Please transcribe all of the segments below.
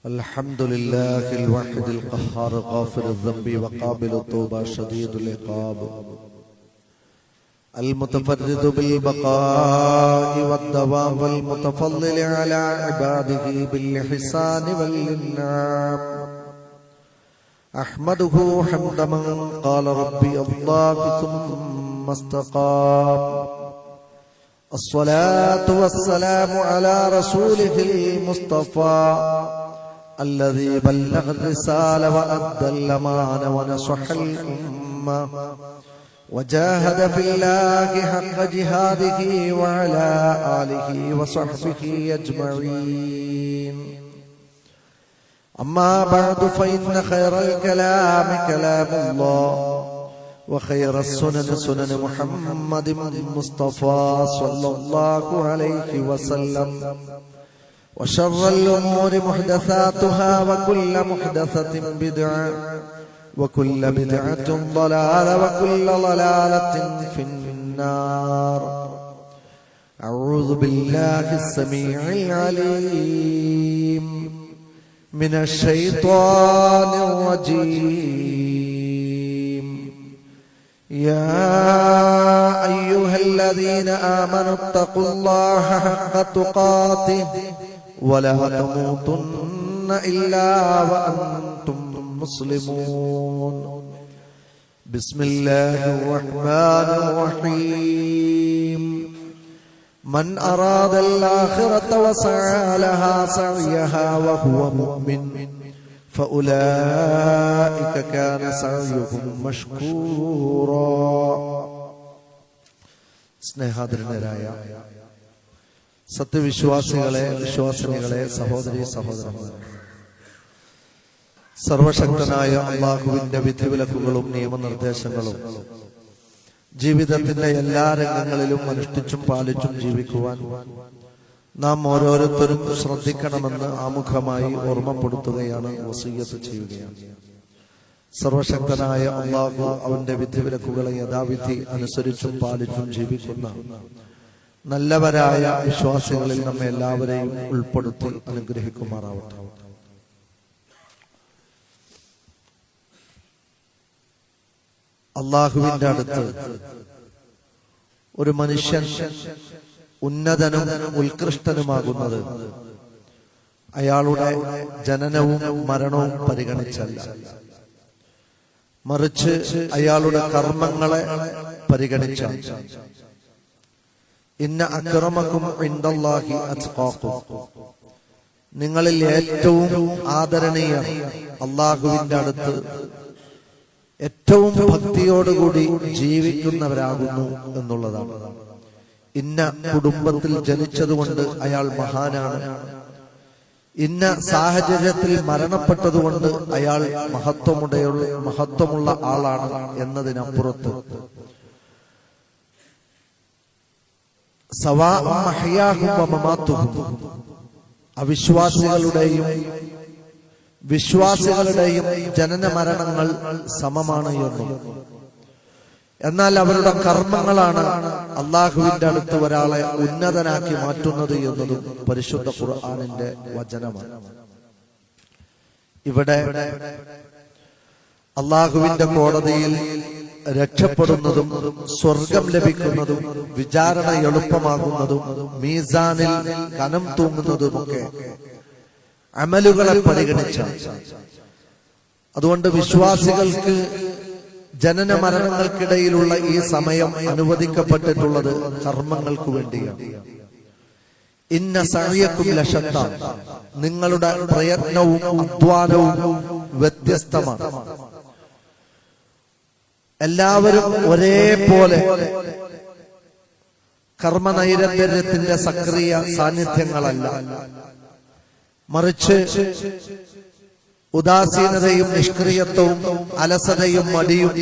الحمد لله الواحد القهار غافر الذنب وقابل التوبة شديد العقاب المتفرد بالبقاء والدوام والمتفضل على عباده بالإحسان والإنعام أحمده حمد من قال ربي الله ثم استقام الصلاة والسلام على رسوله المصطفى الذي بلغ الرسالة وأدى الأمانة ونصح الأمة وجاهد في الله حق جهاده وعلى آله وصحبه أجمعين أما بعد فإن خير الكلام كلام الله وخير السنن سنن محمد مصطفى صلى الله عليه وسلم وشر الأمور محدثاتها وكل محدثة بدعة وكل بدعة ضلالة وكل ضلالة في النار أعوذ بالله السميع العليم من الشيطان الرجيم يا أيها الذين آمنوا اتقوا الله حق تقاته ولا تموتن إلا وأنتم مسلمون بسم الله الرحمن الرحيم من أراد الآخرة وسعى لها سعيها وهو مؤمن فأولئك كان سعيهم مشكورا സ്നേഹാദരനരായ സത്യവിശ്വാസികളെ വിശ്വാസിനികളെ സഹോദരീ സഹോദരന്മാരെ, സർവശക്തനായ അല്ലാഹുവിന്റെ വിധിവിലക്കുകളും നിയമനിർദ്ദേശങ്ങളും ജീവിതത്തിന്റെ എല്ലാ രംഗങ്ങളിലും അനുഷ്ഠിച്ചും പാലിച്ചും ജീവിക്കുവാൻ നാം ഓരോരുത്തരും ശ്രദ്ധിക്കണമെന്ന് ആമുഖമായി ഓർമ്മപ്പെടുത്തുകയാണ്, വസിയ്യത്ത് ചെയ്യുകയാണ്. സർവശക്തനായ അല്ലാഹു അവന്റെ വിധിവിലക്കുകളെ യഥാവിധി അനുസരിച്ചും പാലിച്ചും ജീവിക്കുന്ന നല്ലവരായ വിശ്വാസികളിൽ നമ്മെ എല്ലാവരെയും ഉൾപ്പെടുത്തി അനുഗ്രഹിക്കുമാറാവട്ടെ. അള്ളാഹുവിന്റെ അടുത്ത് ഒരു മനുഷ്യൻ ഉന്നതനും ഉത്കൃഷ്ടനുമാകുന്നത് അയാളുടെ ജനനവും മരണവും പരിഗണിച്ചല്ല, മറിച്ച് അയാളുടെ കർമ്മങ്ങളെ പരിഗണിച്ചാണ്. ഇന്ന അക്രമക്കും ഇൻദല്ലാഹി അത്ഖാക്കും, നിങ്ങളിൽ ഏറ്റവും ആദരണീയർ അള്ളാഹുവിന്റെ അടുത്ത് ഏറ്റവും ഭക്തിയോടുകൂടി ജീവിക്കുന്നവരാകുന്നു എന്നുള്ളതാണ്. ഇന്ന കുടുംബത്തിൽ ജനിച്ചതുകൊണ്ട് അയാൾ മഹാനാണ്, ഇന്ന സാഹചര്യത്തിൽ മരണപ്പെട്ടതുകൊണ്ട് അയാൾ മഹത്വമുള്ള ആളാണ് എന്നതിനപ്പുറത്ത് അവിശ്വാസികളുടെയും വിശ്വാസികളുടെയും ജനന മരണങ്ങൾ സമമാണ് എന്നും, എന്നാൽ അവരുടെ കർമ്മങ്ങളാണ് അള്ളാഹുവിന്റെ അടുത്ത് ഒരാളെ ഉന്നതനാക്കി മാറ്റുന്നത് എന്നതും പരിശുദ്ധ ഖുർആനിന്റെ വചനമാണ്. ഇവിടെ അള്ളാഹുവിന്റെ കോടതിയിൽ രക്ഷപ്പെടുന്നതും സ്വർഗം ലഭിക്കുന്നതും വിചാരണ എളുപ്പമാകുന്നതും മീസാനിൽ കനം തൂങ്ങുന്നതുമൊക്കെ അമലുകളെ പരിഗണിച്ച. അതുകൊണ്ട് വിശ്വാസികൾക്ക് ജനന മരണങ്ങൾക്കിടയിലുള്ള ഈ സമയം അനുവദിക്കപ്പെട്ടിട്ടുള്ളത് കർമ്മങ്ങൾക്ക് വേണ്ടിയാണ്. ഇന്ന സഅയക്കും ലശത്ത, നിങ്ങളുടെ പ്രയത്നവും അധ്വാനവും വ്യത്യസ്തമാണ്. എല്ലാവരും ഒരേപോലെ കർമ്മനൈരന്തര്യത്തിന്റെ സക്രിയ സാന്നിധ്യങ്ങളല്ല, മറിച്ച് ഉദാസീനതയും നിഷ്ക്രിയത്വവും അലസതയും മടിയും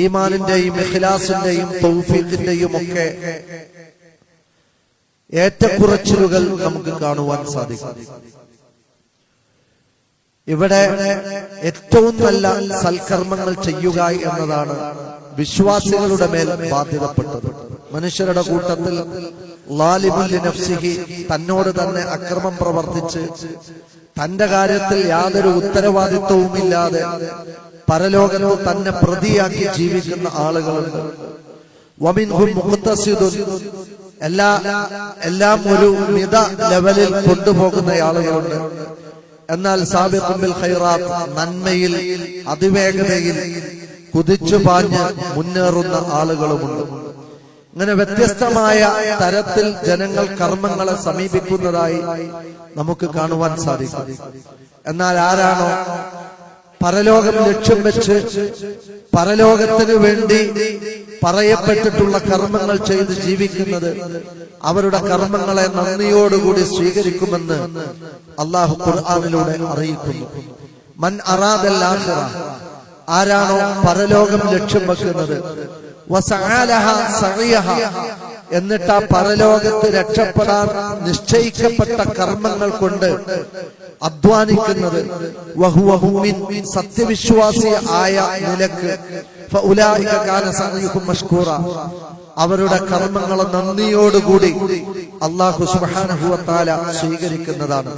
ഈമാനിന്റെയും ഇഖ്ലാസിന്റെയും തൗഫീഖിന്റെയും ഒക്കെ ഏറ്റക്കുറച്ചിലുകൾ നമുക്ക് കാണുവാൻ സാധിക്കും. ഇവിടെ ഏറ്റവും നല്ല സൽക്കർമ്മങ്ങൾ ചെയ്യുക എന്നതാണ് വിശ്വാസികളുടെ മേൽ ബാധ്യതപ്പെട്ടത്. മനുഷ്യരുടെ കൂട്ടത്തിൽ ളാലിമുൻ ലിനഫ്സിഹി, തന്നോട് തന്നെ അക്രമം പ്രവർത്തിച്ച് തന്റെ കാര്യത്തിൽ യാതൊരു ഉത്തരവാദിത്വവുമില്ലാതെ പരലോകത്ത് തന്നെ പ്രതിയാക്കി ജീവിക്കുന്ന ആളുകളുണ്ട്. വമിൻഹും മുഖ്തസിദുൻ, എല്ലാം ഒരു മിത ലെവലിൽ കൊണ്ടുപോകുന്ന ആളുകളുണ്ട്. എന്നാൽ സാബിഖുൻ ബിൽ ഖൈറാത്ത്, നന്മയിൽ അതിവേഗതയിൽ കുതിച്ചു പാഞ്ഞ് മുന്നേറുന്ന ആളുകളുമുണ്ട്. ഇങ്ങനെ വ്യത്യസ്തമായ തരത്തിൽ ജനങ്ങൾ കർമ്മങ്ങളെ സമീപിക്കുന്നതായി നമുക്ക് കാണുവാൻ സാധിക്കും. എന്നാൽ ആരാണോ പരലോകം ലക്ഷ്യം വെച്ച് പരലോകത്തിന് വേണ്ടി പറയപ്പെട്ടിട്ടുള്ള കർമ്മങ്ങൾ ചെയ്ത് ജീവിക്കുന്നത്, അവരുടെ കർമ്മങ്ങളെ നന്ദിയോടുകൂടി സ്വീകരിക്കുമെന്ന് അല്ലാഹു ഖുർആനിലൂടെ അറിയിക്കുന്നു. മൻ അറാദൽ ആഖിറ, ആരാണോ പരലോകം ലക്ഷ്യം വെക്കുന്നത്, വസഅലഹ സഅയഹ, എന്നിട്ട് ആ പരലോകത്ത് രക്ഷപ്പെടാൻ നിശ്ചയിക്കപ്പെട്ട കർമ്മങ്ങൾ കൊണ്ട് അധ്വാനിക്കുന്നത്, വഹുവ മുഅ്മിൻ, സത്യവിശ്വാസി ആയ നിലക്ക്, ഫഉലൈക കാന സഅയുഹും മഷ്കൂറ, അവരുടെ കർമ്മങ്ങളെ നന്ദിയോടുകൂടി അല്ലാഹു സുബ്ഹാനഹു വ തആല സ്വീകരിക്കുന്നതാണ്.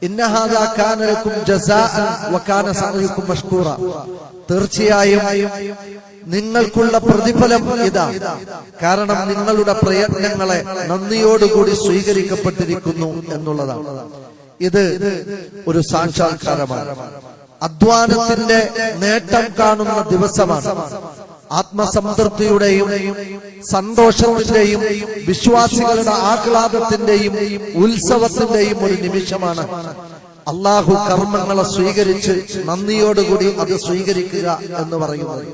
ഇന്ന ഹാദാ കാന ലക്കും ജസാഅൻ വ കാന സഅയുഹും മഷ്കൂറ, തീർച്ചയായും നിങ്ങൾക്കുള്ള പ്രതിഫലം ഇതാ, കാരണം നിങ്ങളുടെ പ്രയത്നങ്ങളെ നന്ദിയോടുകൂടി സ്വീകരിക്കപ്പെട്ടിരിക്കുന്നു എന്നുള്ളതാണ്. ഇത് ഒരു സാക്ഷാത്കാരമാണ്. അധ്വാനത്തിന്റെ നേട്ടം കാണുന്ന ദിവസമാണ്. ആത്മസംതൃപ്തിയുടെയും സന്തോഷത്തിന്റെയും വിശ്വാസികളുടെ ആഹ്ലാദത്തിന്റെയും ഉത്സവത്തിന്റെയും ഒരു നിമിഷമാണ്. അല്ലാഹു കർമ്മങ്ങളെ സ്വീകരിച്ച് നന്ദിയോടുകൂടി അത് സ്വീകരിക്കുക എന്ന് പറയുന്നത്.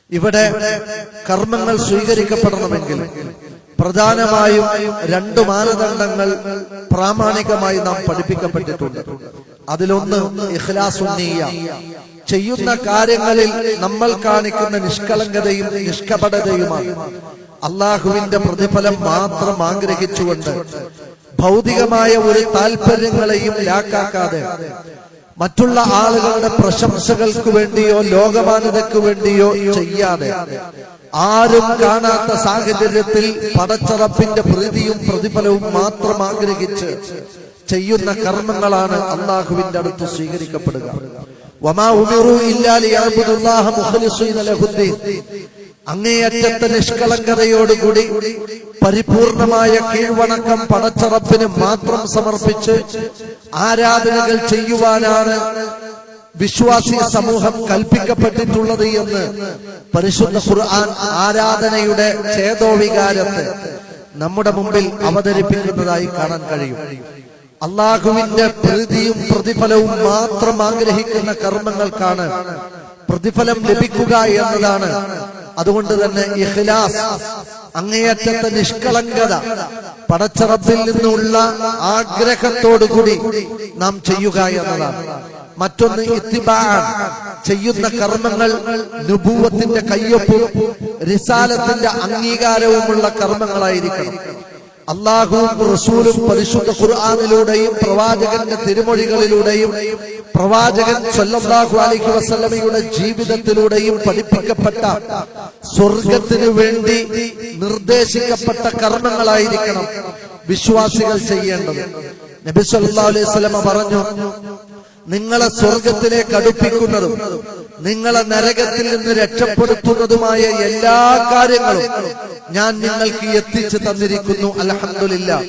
ഇവിടെ കർമ്മങ്ങൾ സ്വീകരിക്കപ്പെടണമെങ്കിൽ പ്രധാനമായും 2 മാനദണ്ഡങ്ങൾ പ്രാമാണികമായി നാം പഠിപ്പിക്കപ്പെട്ടിട്ടുണ്ട്. അതിലൊന്ന് ഇഖ്ലാസുൻ നിയ്യ, ചെയ്യുന്ന കാര്യങ്ങളിൽ നമ്മൾ കാണിക്കുന്ന നിഷ്കളങ്കതയും നിഷ്കപടതയുമാണ്. അള്ളാഹുവിന്റെ പ്രതിഫലം മാത്രം ആഗ്രഹിച്ചുകൊണ്ട് ഭൗതികമായ ഒരു താല്പര്യങ്ങളെയും ലാക്കാക്കാതെ മറ്റുള്ള ആളുകളുടെ പ്രശംസകൾക്ക് വേണ്ടിയോ ലോകമാന്യതയ്ക്ക് വേണ്ടിയോ ചെയ്യാതെ ആരും കാണാത്ത സാഹചര്യത്തിൽ പടച്ചറപ്പിന്റെ പ്രീതിയും പ്രതിഫലവും മാത്രം ആഗ്രഹിച്ച് ചെയ്യുന്ന കർമ്മങ്ങളാണ് അള്ളാഹുവിന്റെ അടുത്ത് സ്വീകരിക്കപ്പെടുക. വമാ ഉമിറു ഇല്ലാ ലിയഅ്ബുദുല്ലാഹ മുഖ്ലിസീന ലഹുദ്ദീൻ, അങ്ങേയറ്റത്തെ നിഷ്കളങ്കതയോടുകൂടി പരിപൂർണമായ കീഴ്വണക്കം പടച്ചറപ്പിന് മാത്രം സമർപ്പിച്ച് ആരാധനകൾ ചെയ്യുവാനാണ് വിശ്വാസി സമൂഹം കൽപ്പിക്കപ്പെട്ടിട്ടുള്ളത് എന്ന് പരിശുദ്ധ ഖുർആൻ ആരാധനയുടെ ചേതോവികാരത്തെ നമ്മുടെ മുമ്പിൽ അവതരിപ്പിക്കുന്നതായി കാണാൻ കഴിയും. അള്ളാഹുവിന്റെ പ്രീതിയും പ്രതിഫലവും മാത്രം ആഗ്രഹിക്കുന്ന കർമ്മങ്ങൾക്കാണ് പ്രതിഫലം ലഭിക്കുക എന്നതാണ്. അതുകൊണ്ട് തന്നെ ഇഖ്ലാസ്, അങ്ങേയറ്റത്തെ നിഷ്കളങ്കത, പടച്ചറപ്പിൽ നിന്നുള്ള ആഗ്രഹത്തോടുകൂടി നാം ചെയ്യുക എന്നതാണ്. മറ്റൊന്ന് ഇത്തിബാഅൻ, ചെയ്യുന്ന കർമ്മങ്ങൾ നുബുവത്തിന്റെ കയ്യൊപ്പും റിസാലത്തിന്റെ അംഗീകാരവുമുള്ള കർമ്മങ്ങളായിരിക്കണം. അല്ലാഹുവും റസൂലും പരിശുദ്ധ ഖുർആനിലൂടെയും പ്രവാചകന്റെ തിരുമൊഴികളിലൂടെയും പ്രവാചകൻ സല്ലല്ലാഹു അലൈഹി വസല്ലമയുടെ ജീവിതത്തിലൂടെയും പഠിപ്പിക്കപ്പെട്ട സ്വർഗത്തിനു വേണ്ടി നിർദ്ദേശിക്കപ്പെട്ട കർമ്മങ്ങളായിരിക്കണം വിശ്വാസികൾ ചെയ്യേണ്ടത്. നബി സല്ലല്ലാഹു അലൈഹി വസല്ലമ പറഞ്ഞു, നിങ്ങളെ സ്വർഗത്തിലേക്ക് അടുപ്പിക്കുന്നതും നിങ്ങളെ നരകത്തിൽ നിന്ന് രക്ഷപ്പെടുത്തുന്നതുമായ എല്ലാ കാര്യങ്ങളും ഞാൻ നിങ്ങൾക്ക് എത്തിച്ചു തന്നിരിക്കുന്നു. അൽഹംദുലില്ലാഹ്.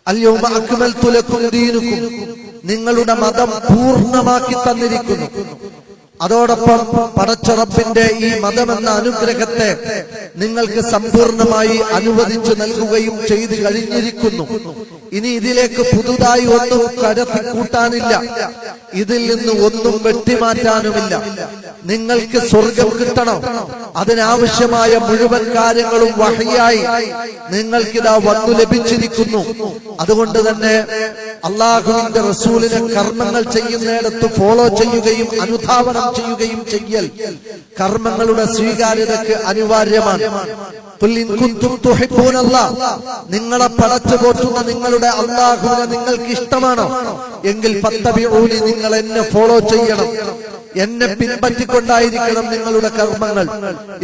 അൽയൗമ അക്മൽതു ലക്കും ദീനുക്കും, നിങ്ങളുടെ മതം പൂർണ്ണമാക്കി തന്നിരിക്കുന്നു. അതോടൊപ്പം പടച്ചറപ്പിന്റെ ഈ മതമെന്ന അനുഗ്രഹത്തെ നിങ്ങൾക്ക് സമ്പൂർണമായി അനുവദിച്ചു നൽകുകയും ചെയ്തു കഴിഞ്ഞിരിക്കുന്നു. ഇനി ഇതിലേക്ക് പുതുതായി ഒന്നും കടത്തി കൂട്ടാനില്ല, ഇതിൽ നിന്ന് ഒന്നും വെട്ടിമാറ്റാനുമില്ല. നിങ്ങൾക്ക് സ്വർഗം കിട്ടണം, അതിനാവശ്യമായ മുഴുവൻ കാര്യങ്ങളും വഹയ്യായി നിങ്ങൾക്കിതാ വന്നു ലഭിച്ചിരിക്കുന്നു. അതുകൊണ്ട് തന്നെ അള്ളാഹുവിന്റെ റസൂലിനെ കർമ്മങ്ങൾ ചെയ്യുന്നിടത്ത് ഫോളോ ചെയ്യുകയും അനുധാവനം ചെയ്യുകയും ചെയ്യൽ കർമ്മങ്ങളുടെ സ്വീകാര്യതയ്ക്ക് അനിവാര്യമാണ്. നിങ്ങളെ പടച്ചു പോറ്റുന്ന നിങ്ങളുടെ അള്ളാഹുവിനെ നിങ്ങൾക്ക് ഇഷ്ടമാണോ എങ്കിൽ ഫത്തബിഊനി, നിങ്ങൾ എന്നെ ഫോളോ ചെയ്യണം. എന്നെ പിൻപറ്റിക്കൊണ്ടായിരിക്കണം നിങ്ങളുടെ കർമ്മങ്ങൾ.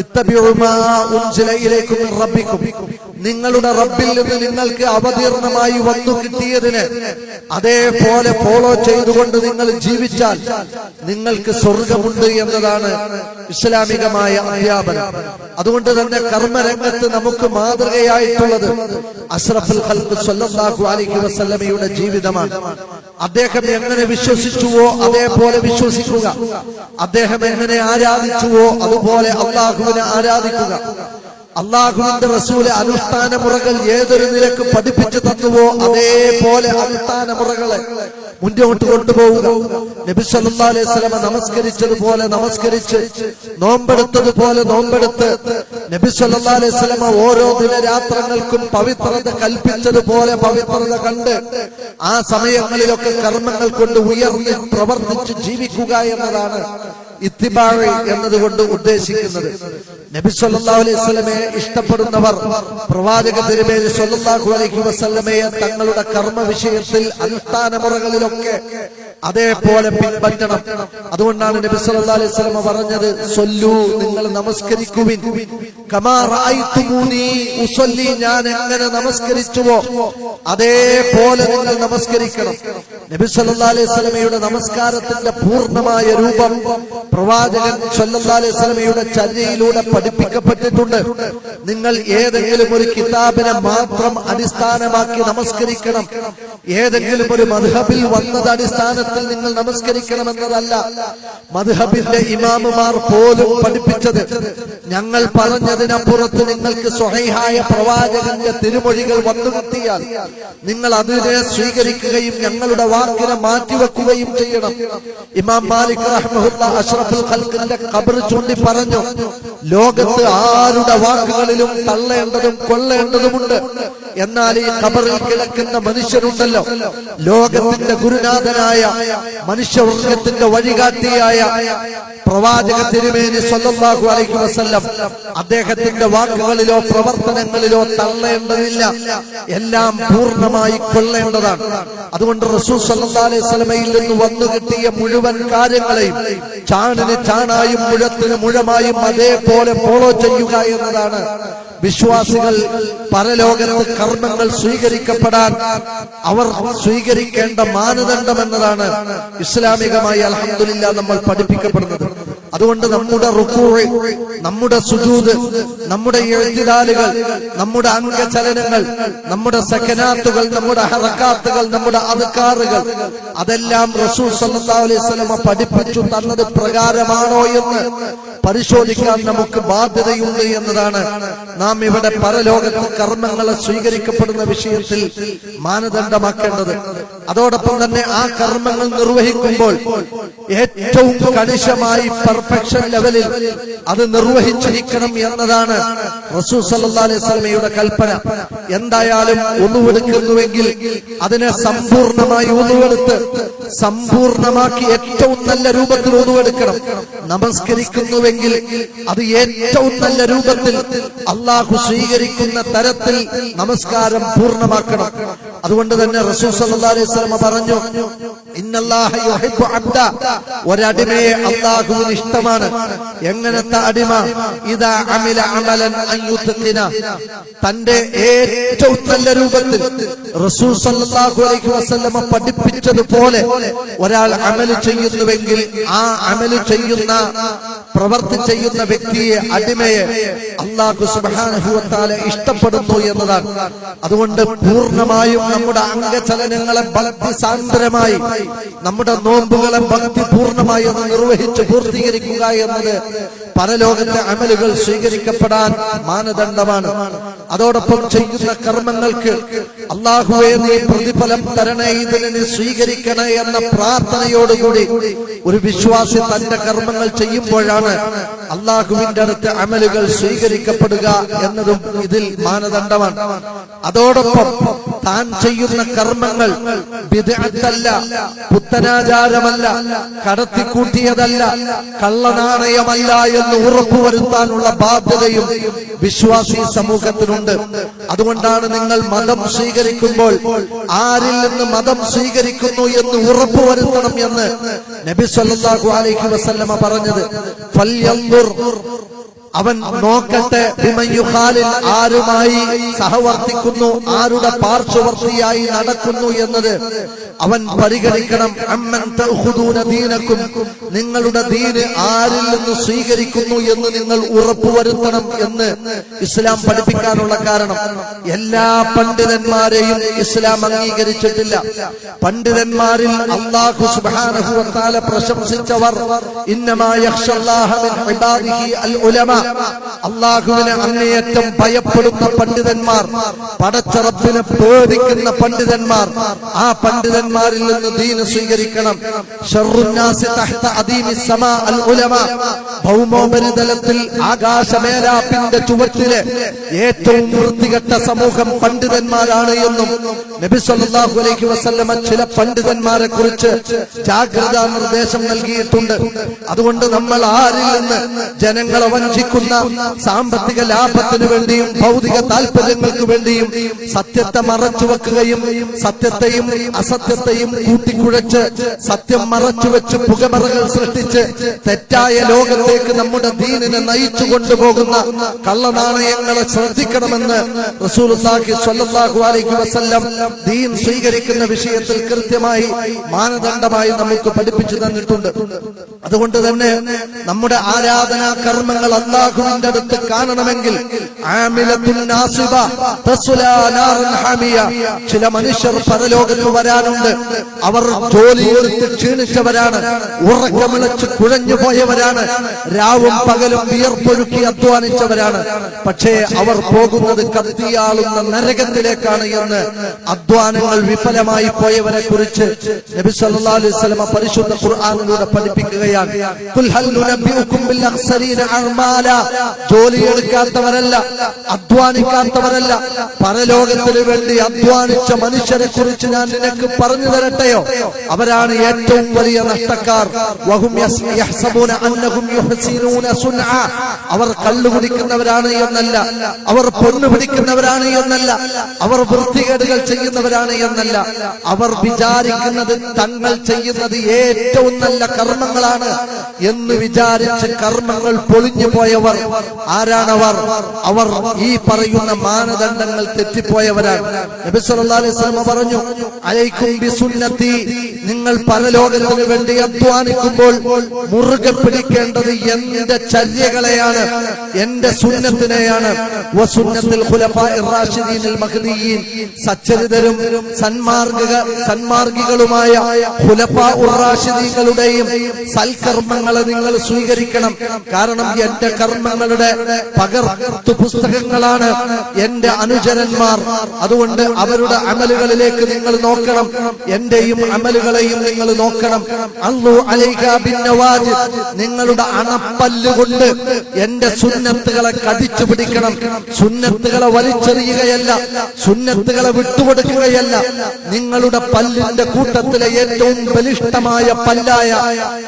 ഇത്തബിഉ മാ ഉൻസില ഇലൈക്കും മിർ റബ്ബിക്കും, നിങ്ങളുടെ റബ്ബിൽ നിന്ന് നിങ്ങൾക്ക് അവതീർണമായി വന്നു കിട്ടിയതിന് അതേപോലെ ഫോളോ ചെയ്തുകൊണ്ട് നിങ്ങൾ ജീവിച്ചാൽ നിങ്ങൾക്ക് സ്വർഗമുണ്ട് എന്നതാണ് ഇസ്ലാമികമായ അധ്യാപനം. അതുകൊണ്ട് തന്നെ കർമ്മരംഗത്ത് നമുക്ക് മാതൃകയായിട്ടുള്ളത് അഷ്റഫുൽ ഖൽഖ് സ്വല്ലല്ലാഹു അലൈഹി വസല്ലമയുടെ ജീവിതമാണ്. അദ്ദേഹം എങ്ങനെ വിശ്വസിച്ചുവോ അതേപോലെ വിശ്വസിക്കുക, അദ്ദേഹം എങ്ങനെ ആരാധിച്ചുവോ അതുപോലെ അള്ളാഹുവിനെ ആരാധിക്കുക, അള്ളാഹുവിന്റെ റസൂല് അനുഷ്ഠാന മുറകൾ ഏതൊരു നിലക്ക് പഠിപ്പിച്ചു തന്നുവോ അതേപോലെ അനുഷ്ഠാന മുറകളെ മുന്നോട്ട് കൊണ്ടുപോവുക. നബി സല്ലല്ലാഹു അലൈഹി വസല്ലം നമസ്കരിച്ചതുപോലെ നമസ്കരിച്ച്, നോമ്പെടുത്തതുപോലെ നോമ്പെടുത്ത്, നബി സല്ലല്ലാഹു അലൈഹി വസല്ലം ഓരോ ദിനരാത്രങ്ങൾക്കും പവിത്രത കൽപ്പിച്ചതുപോലെ പവിത്രത കണ്ട് ആ സമയങ്ങളിലൊക്കെ കർമ്മങ്ങൾ കൊണ്ട് ഉയർന്ന് പ്രവർത്തിച്ച് ജീവിക്കുക എന്നതാണ് ഇത്തിബാഅ് എന്നതുകൊണ്ട് ഉദ്ദേശിക്കുന്നത്. നബി സല്ലല്ലാഹു അലൈഹി വസല്ലമയെ ഇഷ്ടപ്പെടുന്നവർ പ്രവാചക തിരുമേനി സല്ലല്ലാഹു അലൈഹി വസല്ലമയെ തങ്ങളുടെ കർമ്മ വിഷയത്തിൽ അനുഷ്ഠാന മുറകളിലൊക്കെ അതേപോലെ പിൻപറ്റണം. അതുകൊണ്ടാണ് നബി സല്ലല്ലാഹു അലൈഹി വസല്ലം പറഞ്ഞത്, സല്ലു, നിങ്ങൾ നമസ്കരിക്കുവിൻ, കമാ റഅയ്തുമൂനി ഉസല്ലി, ഞാൻ എങ്ങനെ നമസ്കരിച്ചുവോ അതേപോലെ നിങ്ങൾ നമസ്കരിക്കണം. നബി സല്ലല്ലാഹു അലൈഹി വസല്ലമയുടെ നമസ്കാരത്തിന്റെ പൂർണ്ണമായ രൂപം പ്രവാചകൻ സല്ലല്ലാഹു അലൈഹി വസല്ലമയുടെ ചര്യയിലൂടെ പഠിപ്പിക്കപ്പെട്ടിട്ടുണ്ട്. നിങ്ങൾ ഏതെങ്കിലും ഒരു കിതാബിനെ മാത്രം അടിസ്ഥാനമാക്കി നമസ്കരിക്കണം, ഏതെങ്കിലും ഒരു മദ്ഹബിൽ വന്നത് അടിസ്ഥാനത്തിൽ നിങ്ങൾ നമസ്കരിക്കണമെന്നതല്ല. മദ്ഹബിന്റെ ഇമാമുമാർ പോലും പഠിപ്പിച്ചത്, ഞങ്ങൾ പറഞ്ഞതിനപ്പുറത്ത് നിങ്ങൾക്ക് സ്വഹീഹായ പ്രവാചകന്റെ തിരുമൊഴികൾ വന്നുകിട്ടിയാൽ നിങ്ങൾ അതിനെ സ്വീകരിക്കുകയും ഞങ്ങളുടെ വാക്കിനെ മാറ്റിവെക്കുകയും ചെയ്യണം. ഇമാം മാലിക് റഹ്മത്തുള്ളാഹി അഷ്റഫുൽ ഖൽഖിന്റെ ഖബർ ചൂണ്ടി പറഞ്ഞു, ലോകത്ത് ആരുടെ വാക്കുകളിലും തള്ളേണ്ടതും കൊള്ളേണ്ടതുമുണ്ട്, എന്നാൽ ഈ ഖബറിൽ കിടക്കുന്ന മനുഷ്യരുണ്ടല്ലോ, ലോകത്തിന്റെ ഗുരുനാഥനായ മനുഷ്യവർഗത്തിന്റെ വഴികാട്ടിയായ പ്രവാചക തിരുമേനി സല്ലല്ലാഹു അലൈഹി വസല്ലം, അദ്ദേഹത്തിന്റെ വാക്കുകളിലോ പ്രവർത്തനങ്ങളിലോ തള്ളേണ്ടതില്ല, എല്ലാം പൂർണ്ണമായി കൊള്ളേണ്ടതാണ്. അതുകൊണ്ട് റസൂൽ സല്ലല്ലാഹു അലൈഹി വസല്ലമയിൽ നിന്ന് വന്നു കിട്ടിയ മുഴുവൻ കാര്യങ്ങളെയും ചാണിന് ചാണായും മുഴത്തിന് മുഴമായും അതേപോലെ ഫോളോ ചെയ്യുക എന്നതാണ് വിശ്വാസികൾ പരലോകത്ത് കർമ്മങ്ങൾ സ്വീകരിക്കപ്പെടാൻ അവർ സ്വീകരിക്കേണ്ട മാനദണ്ഡം എന്നതാണ് ഇസ്ലാമികമായി അൽഹംദുലില്ലാഹ് നമ്മൾ പഠിപ്പിക്കപ്പെടുന്നത്. അതുകൊണ്ട് നമ്മുടെ റുകൂഅ്, നമ്മുടെ സുജൂദ്, നമ്മുടെ ഇഅ്തിദാലുകൾ, നമ്മുടെ അംഗചലനങ്ങൾ, നമ്മുടെ സകനാത്തുകൾ, നമ്മുടെ ഹറകാത്തുകൾ, നമ്മുടെ അദ്കാറുകൾ, അതെല്ലാം റസൂൽ സല്ലല്ലാഹു അലൈഹി വസല്ലം പഠിപ്പിച്ചു തന്നത് പ്രകാരമാണോ എന്ന് പരിശോധിക്കാൻ നമുക്ക് ബാധ്യതയുണ്ട് എന്നതാണ് നാം ഇവിടെ പരലോകത്ത് കർമ്മങ്ങളെ സ്വീകരിക്കപ്പെടുന്ന വിഷയത്തിൽ മാനദണ്ഡമാക്കേണ്ടത്. അതോടൊപ്പം തന്നെ ആ കർമ്മങ്ങൾ നിർവഹിക്കുമ്പോൾ ഏറ്റവും കണിശമായി പെർഫെക്ഷൻ ലെവലിൽ അത് നിർവഹിച്ചിരിക്കണം എന്നതാണ് റസൂൽ സല്ലല്ലാഹു അലൈഹി വസല്ലമയുടെ കൽപ്പന. എന്തായാലും ഉളുവെടുക്കുന്നുവെങ്കിൽ അതിനെ സമ്പൂർണമായി ഉളുവെടുത്ത് സമ്പൂർണമാക്കി ഏറ്റവും നല്ല രൂപത്തിൽ ഉളുവെടുക്കണം. നമസ്കരിക്കുന്നുവെങ്കിൽ അത് ഏറ്റവും നല്ല രൂപത്തിൽ അല്ലാഹു സ്വീകരിക്കുന്ന തരത്തിൽ നമസ്കാരം പൂർണ്ണമാക്കണം. അതുകൊണ്ട് തന്നെ റസൂൽ സല്ലല്ലാഹു അലൈഹി വസല്ലം പറഞ്ഞു, ഇന്നല്ലാഹ യുഹിബ്ബു അബ്ദ, ഒരടിമയെ അല്ലാഹുവിന് ഇഷ്ടമാണ്. എങ്ങനത്തെ അടിമ? ഇദാ അമില അമലൻ അൻ യുത്ഖിന, തന്റെ ഏറ്റവും നല്ല രൂപത്തിൽ റസൂൽ സല്ലല്ലാഹു അലൈഹി വസല്ലം പഠിപ്പിച്ചതുപോലെ ഒരാൾ അമല് ചെയ്യുന്നുവെങ്കിൽ ആ അമല് ചെയ്യുന്ന പ്രവർത്തി ചെയ്യുന്ന വ്യക്തിയെ, അടിമയെ അല്ലാഹു സുബ്ഹാനഹു വ തആല ഇഷ്ടപ്പെടുന്നു എന്നതാണ്. അതുകൊണ്ട് പൂർണ്ണമായും നമ്മുടെ അംഗചലനങ്ങളെ ഭക്തി സാന്ദ്രമായി, നമ്മുടെ നോമ്പുകളെ ഭക്തി പൂർണ്ണമായി ഒന്ന് നിർവഹിച്ച് പൂർത്തീകരിക്കുക എന്നത് പരലോകത്തെ അമലുകൾ സ്വീകരിക്കപ്പെടാൻ മാനദണ്ഡമാണ്. അതോടൊപ്പം ചെയ്യുന്ന കർമ്മങ്ങൾക്ക് അല്ലാഹുവേ നീ പ്രതിഫലം തരണേ, ഇതിനെ നീ സ്വീകരിക്കണേ എന്ന പ്രാർത്ഥനയോടുകൂടി ഒരു വിശ്വാസി തന്റെ കർമ്മങ്ങൾ ചെയ്യുമ്പോഴാണ് അല്ലാഹുവിന്റെ അടുത്ത് അമലുകൾ സ്വീകരിക്കപ്പെടുക എന്നതും ഇതിൽ മാനദണ്ഡമാണ്. അതോടൊപ്പം താൻ ചെയ്യുന്ന കർമ്മങ്ങൾ ബിദ്അത്തല്ല, പുത്തനാചാരമല്ല, കടത്തിക്കൂട്ടിയതല്ല, കള്ളനാണയമല്ല എന്ന് ഉറപ്പുവരുത്താനുള്ള ബാധ്യതയും വിശ്വാസി സമൂഹത്തിനുണ്ട്. അതുകൊണ്ടാണ് നിങ്ങൾ മതം സ്വീകരിക്കുമ്പോൾ ആരിൽ നിന്ന് മതം സ്വീകരിക്കുന്നു എന്ന് ഉറപ്പുവരുത്തണം എന്ന് നബി സല്ലല്ലാഹു അലൈഹി വസല്ലമ പറഞ്ഞത്. ഫൽയൻദുർ, അവൻ നോക്കട്ടെ, ബിമയുഖാലിൽ, ആരുമായി സഹവർത്തിക്കുന്നു, ആരുടെ പാർശ്വവർത്തിയായി നടക്കുന്നു എന്നത് അവൻ പരിഗണിക്കണം. അമ്മൻ തഅഖുദൂന ദീനക്കും, നിങ്ങളുടെ ദീന് ആരിൽ നിന്ന് സ്വീകരിക്കുന്നു എന്ന് നിങ്ങൾ ഉറപ്പുവരുത്തണം എന്ന് ഇസ്ലാം പഠിപ്പിക്കാനുള്ള കാരണം, എല്ലാ പണ്ഡിതന്മാരെയും ഇസ്ലാം അംഗീകരിച്ചിട്ടില്ല. പണ്ഡിതന്മാരിൽ അല്ലാഹു സുബ്ഹാനഹു വ തആല പ്രശംസിച്ചവർ ഇന്നമാ യഖ്ഷല്ലാഹ മിൻ ഇബാദിഹി അൽ ഉലമാ, അല്ലാഹുവിനെ അങ്ങേയറ്റം ഭയപ്പെടുന്ന പണ്ഡിതന്മാർ, പടച്ച റബ്ബിനെ പേടിക്കുന്ന പണ്ഡിതന്മാർ, ആ പണ്ഡിതന്മാരിൽ നിന്ന് ദീന് സ്വീകരിക്കണം. ശർറുന്നാസി തഹ്ത അദീമിസ് സമാ അൽ ഉലമാ, ഭൗമോപരിതലത്തിൽ ആകാശമേലാപ്പിന്റെ ചുവട്ടിലെ ഏറ്റവും വൃത്തികെട്ട സമൂഹം പണ്ഡിതന്മാരാണ് എന്നും നബി സല്ലല്ലാഹു അലൈഹി വസല്ലമ ചില പണ്ഡിതന്മാരെ കുറിച്ച് ജാഗ്രതാ നിർദ്ദേശം നൽകിയിട്ടുണ്ട്. അതുകൊണ്ട് നമ്മൾ ആരിൽ നിന്ന് ജനങ്ങളെ വഞ്ചിക്കുന്ന സാമ്പത്തിക ലാഭത്തിനു വേണ്ടിയും ഭൗതിക താല്പര്യങ്ങൾക്ക് വേണ്ടിയും സത്യത്തെ മറച്ചുവെക്കുകയും സത്യത്തെയും അസത്യത്തെയും കൂട്ടിക്കുഴച്ച് സത്യം മറച്ചുവെച്ച് പുകമറകൾ സൃഷ്ടിച്ച് തെറ്റായ ലോകത്തേക്ക് നമ്മുടെ ദീനിനെ നയിച്ചു കൊണ്ടുപോകുന്ന കള്ളനാണയങ്ങളെ ശ്രദ്ധിക്കണമെന്ന് റസൂലുള്ളാഹി സ്വല്ലല്ലാഹു അലൈഹി വസല്ലം ദീൻ സ്വീകരിക്കുന്ന വിഷയത്തിൽ കൃത്യമായി മാനദണ്ഡമായി നമുക്ക് പഠിപ്പിച്ചു തന്നിട്ടുണ്ട്. അതുകൊണ്ട് തന്നെ നമ്മുടെ ആരാധനാ കർമ്മങ്ങൾ അല്ലാഹുവിന്റെ അടുത്ത് കാണണമെങ്കിൽ ആമിലത്തുൻ നാസിബ തസ്ലാ നാറൻ ഹമിയ, ചില മനുഷ്യർ പരലോകത്ത് വരാനുണ്ട്. അവർ ജോലിയെടുത്ത് ക്ഷീണിച്ചവരാണ്, ഉറക്കമിളച്ച് കുഴഞ്ഞു പോയവരാണ്, രാവും പകലും വിയർപ്പൊഴുക്കി അധ്വാനിച്ചവരാണ്. പക്ഷേ അവർ പോകുന്നത് കത്തിയാളുന്ന നരകത്തിലേക്കാണ് എന്ന് അധ്വാനങ്ങൾ വിഫലമായി പോയവരെ കുറിച്ച് നബി സല്ലല്ലാഹു അലൈഹി വസല്ലം പരിശുദ്ധ ഖുർആനിലൂടെ പഠിപ്പിക്കുകയാണ്. ഖുൽ ഹൽ നുനബ്ബിഉകും ബിൽ അഖ്സരീന അഅ്മാല, ജോലിയെടുക്കാത്തവരല്ല, അധ്വാനിക്കാത്തവരല്ല, പരലോകത്തിന് വേണ്ടി അധ്വാനിച്ച മനുഷ്യരെ കുറിച്ച് ഞാൻ നിനക്ക് പറഞ്ഞു തരട്ടെയോ? അവരാണ് ഏറ്റവും വലിയ നഷ്ടക്കാർ. വഹും യഹ്സബൂന അന്നഹും യുഹ്സിനൂന സുൻആ, അവർ കള്ളുകുടിക്കുന്നവരാണ് എന്നല്ല, അവർ പൊന്നു പിടിക്കുന്നവരാണ് എന്നല്ല, അവർ വൃത്തികേടുകൾ ചെയ്യുന്നവരാണ് എന്നല്ല, അവർ വിചാരിക്കുന്നത് തങ്ങൾ ചെയ്യുന്നത് ഏറ്റവും നല്ല കർമ്മങ്ങളാണ് എന്ന് വിചാരിച്ച് കർമ്മങ്ങൾ പൊളിഞ്ഞു പോയവർ ആരാണവർ? അവർ ഈ പറയുന്ന മാനദണ്ഡങ്ങൾ തെറ്റിപ്പോയവരാണ്. നബി സല്ലല്ലാഹു അലൈഹി വസല്ലം പറഞ്ഞു, അലൈക്കും ബിസുന്നതി, നിങ്ങൾ പരലോകത്തിന് വേണ്ടി അധ്വാനിക്കുമ്പോൾ മുറുകെ പിടിക്കേണ്ടത് എന്റെ ചര്യകളെയാണ്, എന്റെ സുന്നത്തിനെയാണ്. വസുന്നത്തുൽ ഖുലഫാഇർ റാഷിദീനിൽ മഹ്ദിയീൻ, സച്ചരിതരും സന്മാർഗികളുമായ ഖുലഫാഉർ റാഷിദീങ്ങളുടെയും സൽക്കർമ്മങ്ങളെ നിങ്ങൾ സ്വീകരിക്കണം. കാരണം എന്റെ കർമ്മങ്ങളുടെ പകർത്തു പുസ്തകങ്ങളാണ് എന്റെ അനുചരന്മാർ. അതുകൊണ്ട് അവരുടെ അമലുകളിലേക്ക് നിങ്ങൾ നോക്കണം, എന്റെയും അമലുകളെയും നിങ്ങൾ നോക്കണം. അള്ളു അലൈക ബിന്നവാജിദ്, നിങ്ങളുടെ അണപ്പല്ലുകൊണ്ട് എന്റെ സുന്നത്തുകളെ കടിച്ചു പിടിക്കണം. സുന്നത്തുകളെ വലിച്ചെറിയുകയല്ല, സുന്നത്തുകളെ വിട്ടുകൊടുക്കുകയല്ല. നിങ്ങളുടെ പല്ലിന്റെ കൂട്ടത്തിലെ ഏറ്റവും ബലിഷ്ഠമായ പല്ലായ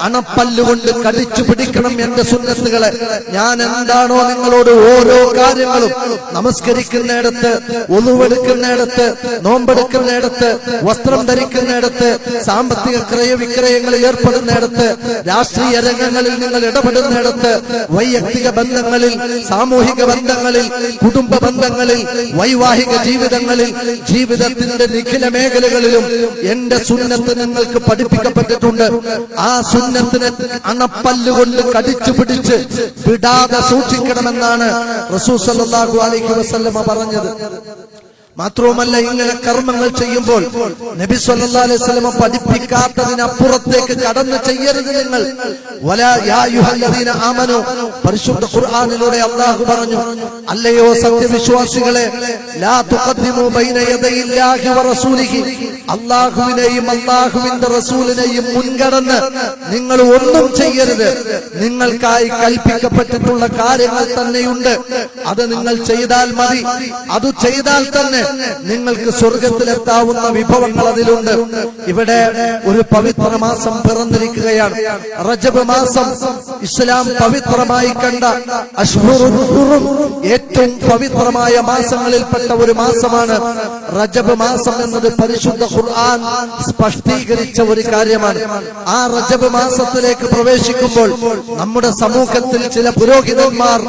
അണപ്പല്ലുകൊണ്ട് കടിച്ചു പിടിക്കണം എന്റെ സുന്നത്തുകളെ. ഞാൻ എന്താണോ നിങ്ങളോട് ഓരോ കാര്യങ്ങളും, നമസ്കരിക്കുന്നിടത്ത്, ഒളുവെടുക്കുന്നിടത്ത്, നോമ്പെടുക്കുന്നിടത്ത്, വസ്ത്രം ധരിക്കുന്നിടത്ത്, സാമ്പത്തിക ക്രയവിക്രയങ്ങളിൽ ഏർപ്പെടുന്നിടത്ത്, രാഷ്ട്രീയ രംഗങ്ങളിൽ നിങ്ങൾ ഇടപെടുന്നിടത്ത്, വൈയക്തിക ബന്ധങ്ങളിൽ, സാമൂഹിക ബന്ധങ്ങളിൽ, കുടുംബ ബന്ധങ്ങളിൽ, വൈവാഹിക ജീവിതങ്ങളിൽ, ജീവിതത്തിന്റെ നിഖില മേഖലകളിലും എന്റെ സുന്നത്ത് നിങ്ങൾക്ക് പഠിപ്പിക്കപ്പെട്ടിട്ടുണ്ട്. ആ സുന്നത്തിനെ അണപ്പല്ലുകൊണ്ട് കടിച്ചു പിടിച്ച് വിടാതെ സൂക്ഷിക്കണമെന്നാണ് റസൂൽ സല്ലല്ലാഹു അലൈഹി വസല്ലം പറഞ്ഞത്. മാത്രവുമല്ല, ഇങ്ങനെ കർമ്മങ്ങൾ ചെയ്യുമ്പോൾ നബി സല്ലല്ലാഹു അലൈഹി വസല്ലം പഠിപ്പിക്കാത്തതിനപ്പുറത്തേക്ക് കടന്നു ചെയ്യരുത് നിങ്ങൾ. വലാ യാ അയ്യുഹല്ലദീന ആമനു, പരിശുദ്ധ ഖുർആനിലൂടെ അല്ലാഹു പറഞ്ഞു, അല്ലയോ സത്യവിശ്വാസികളെ, ലാ തുഖദ്ദിമു ബൈന യദയില്ലാഹി വറസൂലിഹി, അല്ലാഹുവിനെയും അല്ലാഹുവിന്റെ റസൂലിനെയും മുൻകടന്ന് നിങ്ങൾ ഒന്നും ചെയ്യരുത്. നിങ്ങൾക്കായി കൽപ്പിക്കപ്പെട്ടിട്ടുള്ള കാര്യങ്ങൾ തന്നെയുണ്ട്, അത് നിങ്ങൾ ചെയ്താൽ മതി. അത് ചെയ്താൽ തന്നെ നിങ്ങൾക്ക് സ്വർഗത്തിലെത്താവുന്ന വിഭവങ്ങൾ അതിലുണ്ട്. ഇവിടെ ഒരു പവിത്ര മാസം പിറന്നിരിക്കുകയാണ്. റജബ് മാസം ഇസ്ലാം പവിത്രമായി കണ്ട അശ്ഹുറുൽ ഹുറും, ഏറ്റവും പവിത്രമായ മാസങ്ങളിൽപ്പെട്ട ഒരു മാസമാണ് റജബ് മാസം എന്നത് പരിശുദ്ധ ഖുർആൻ സ്പഷ്ടീകരിച്ച ഒരു കാര്യമാണ്. ആ റജബ് മാസത്തിലേക്ക് പ്രവേശിക്കുമ്പോൾ നമ്മുടെ സമൂഹത്തിൽ ചില പുരോഹിതന്മാർ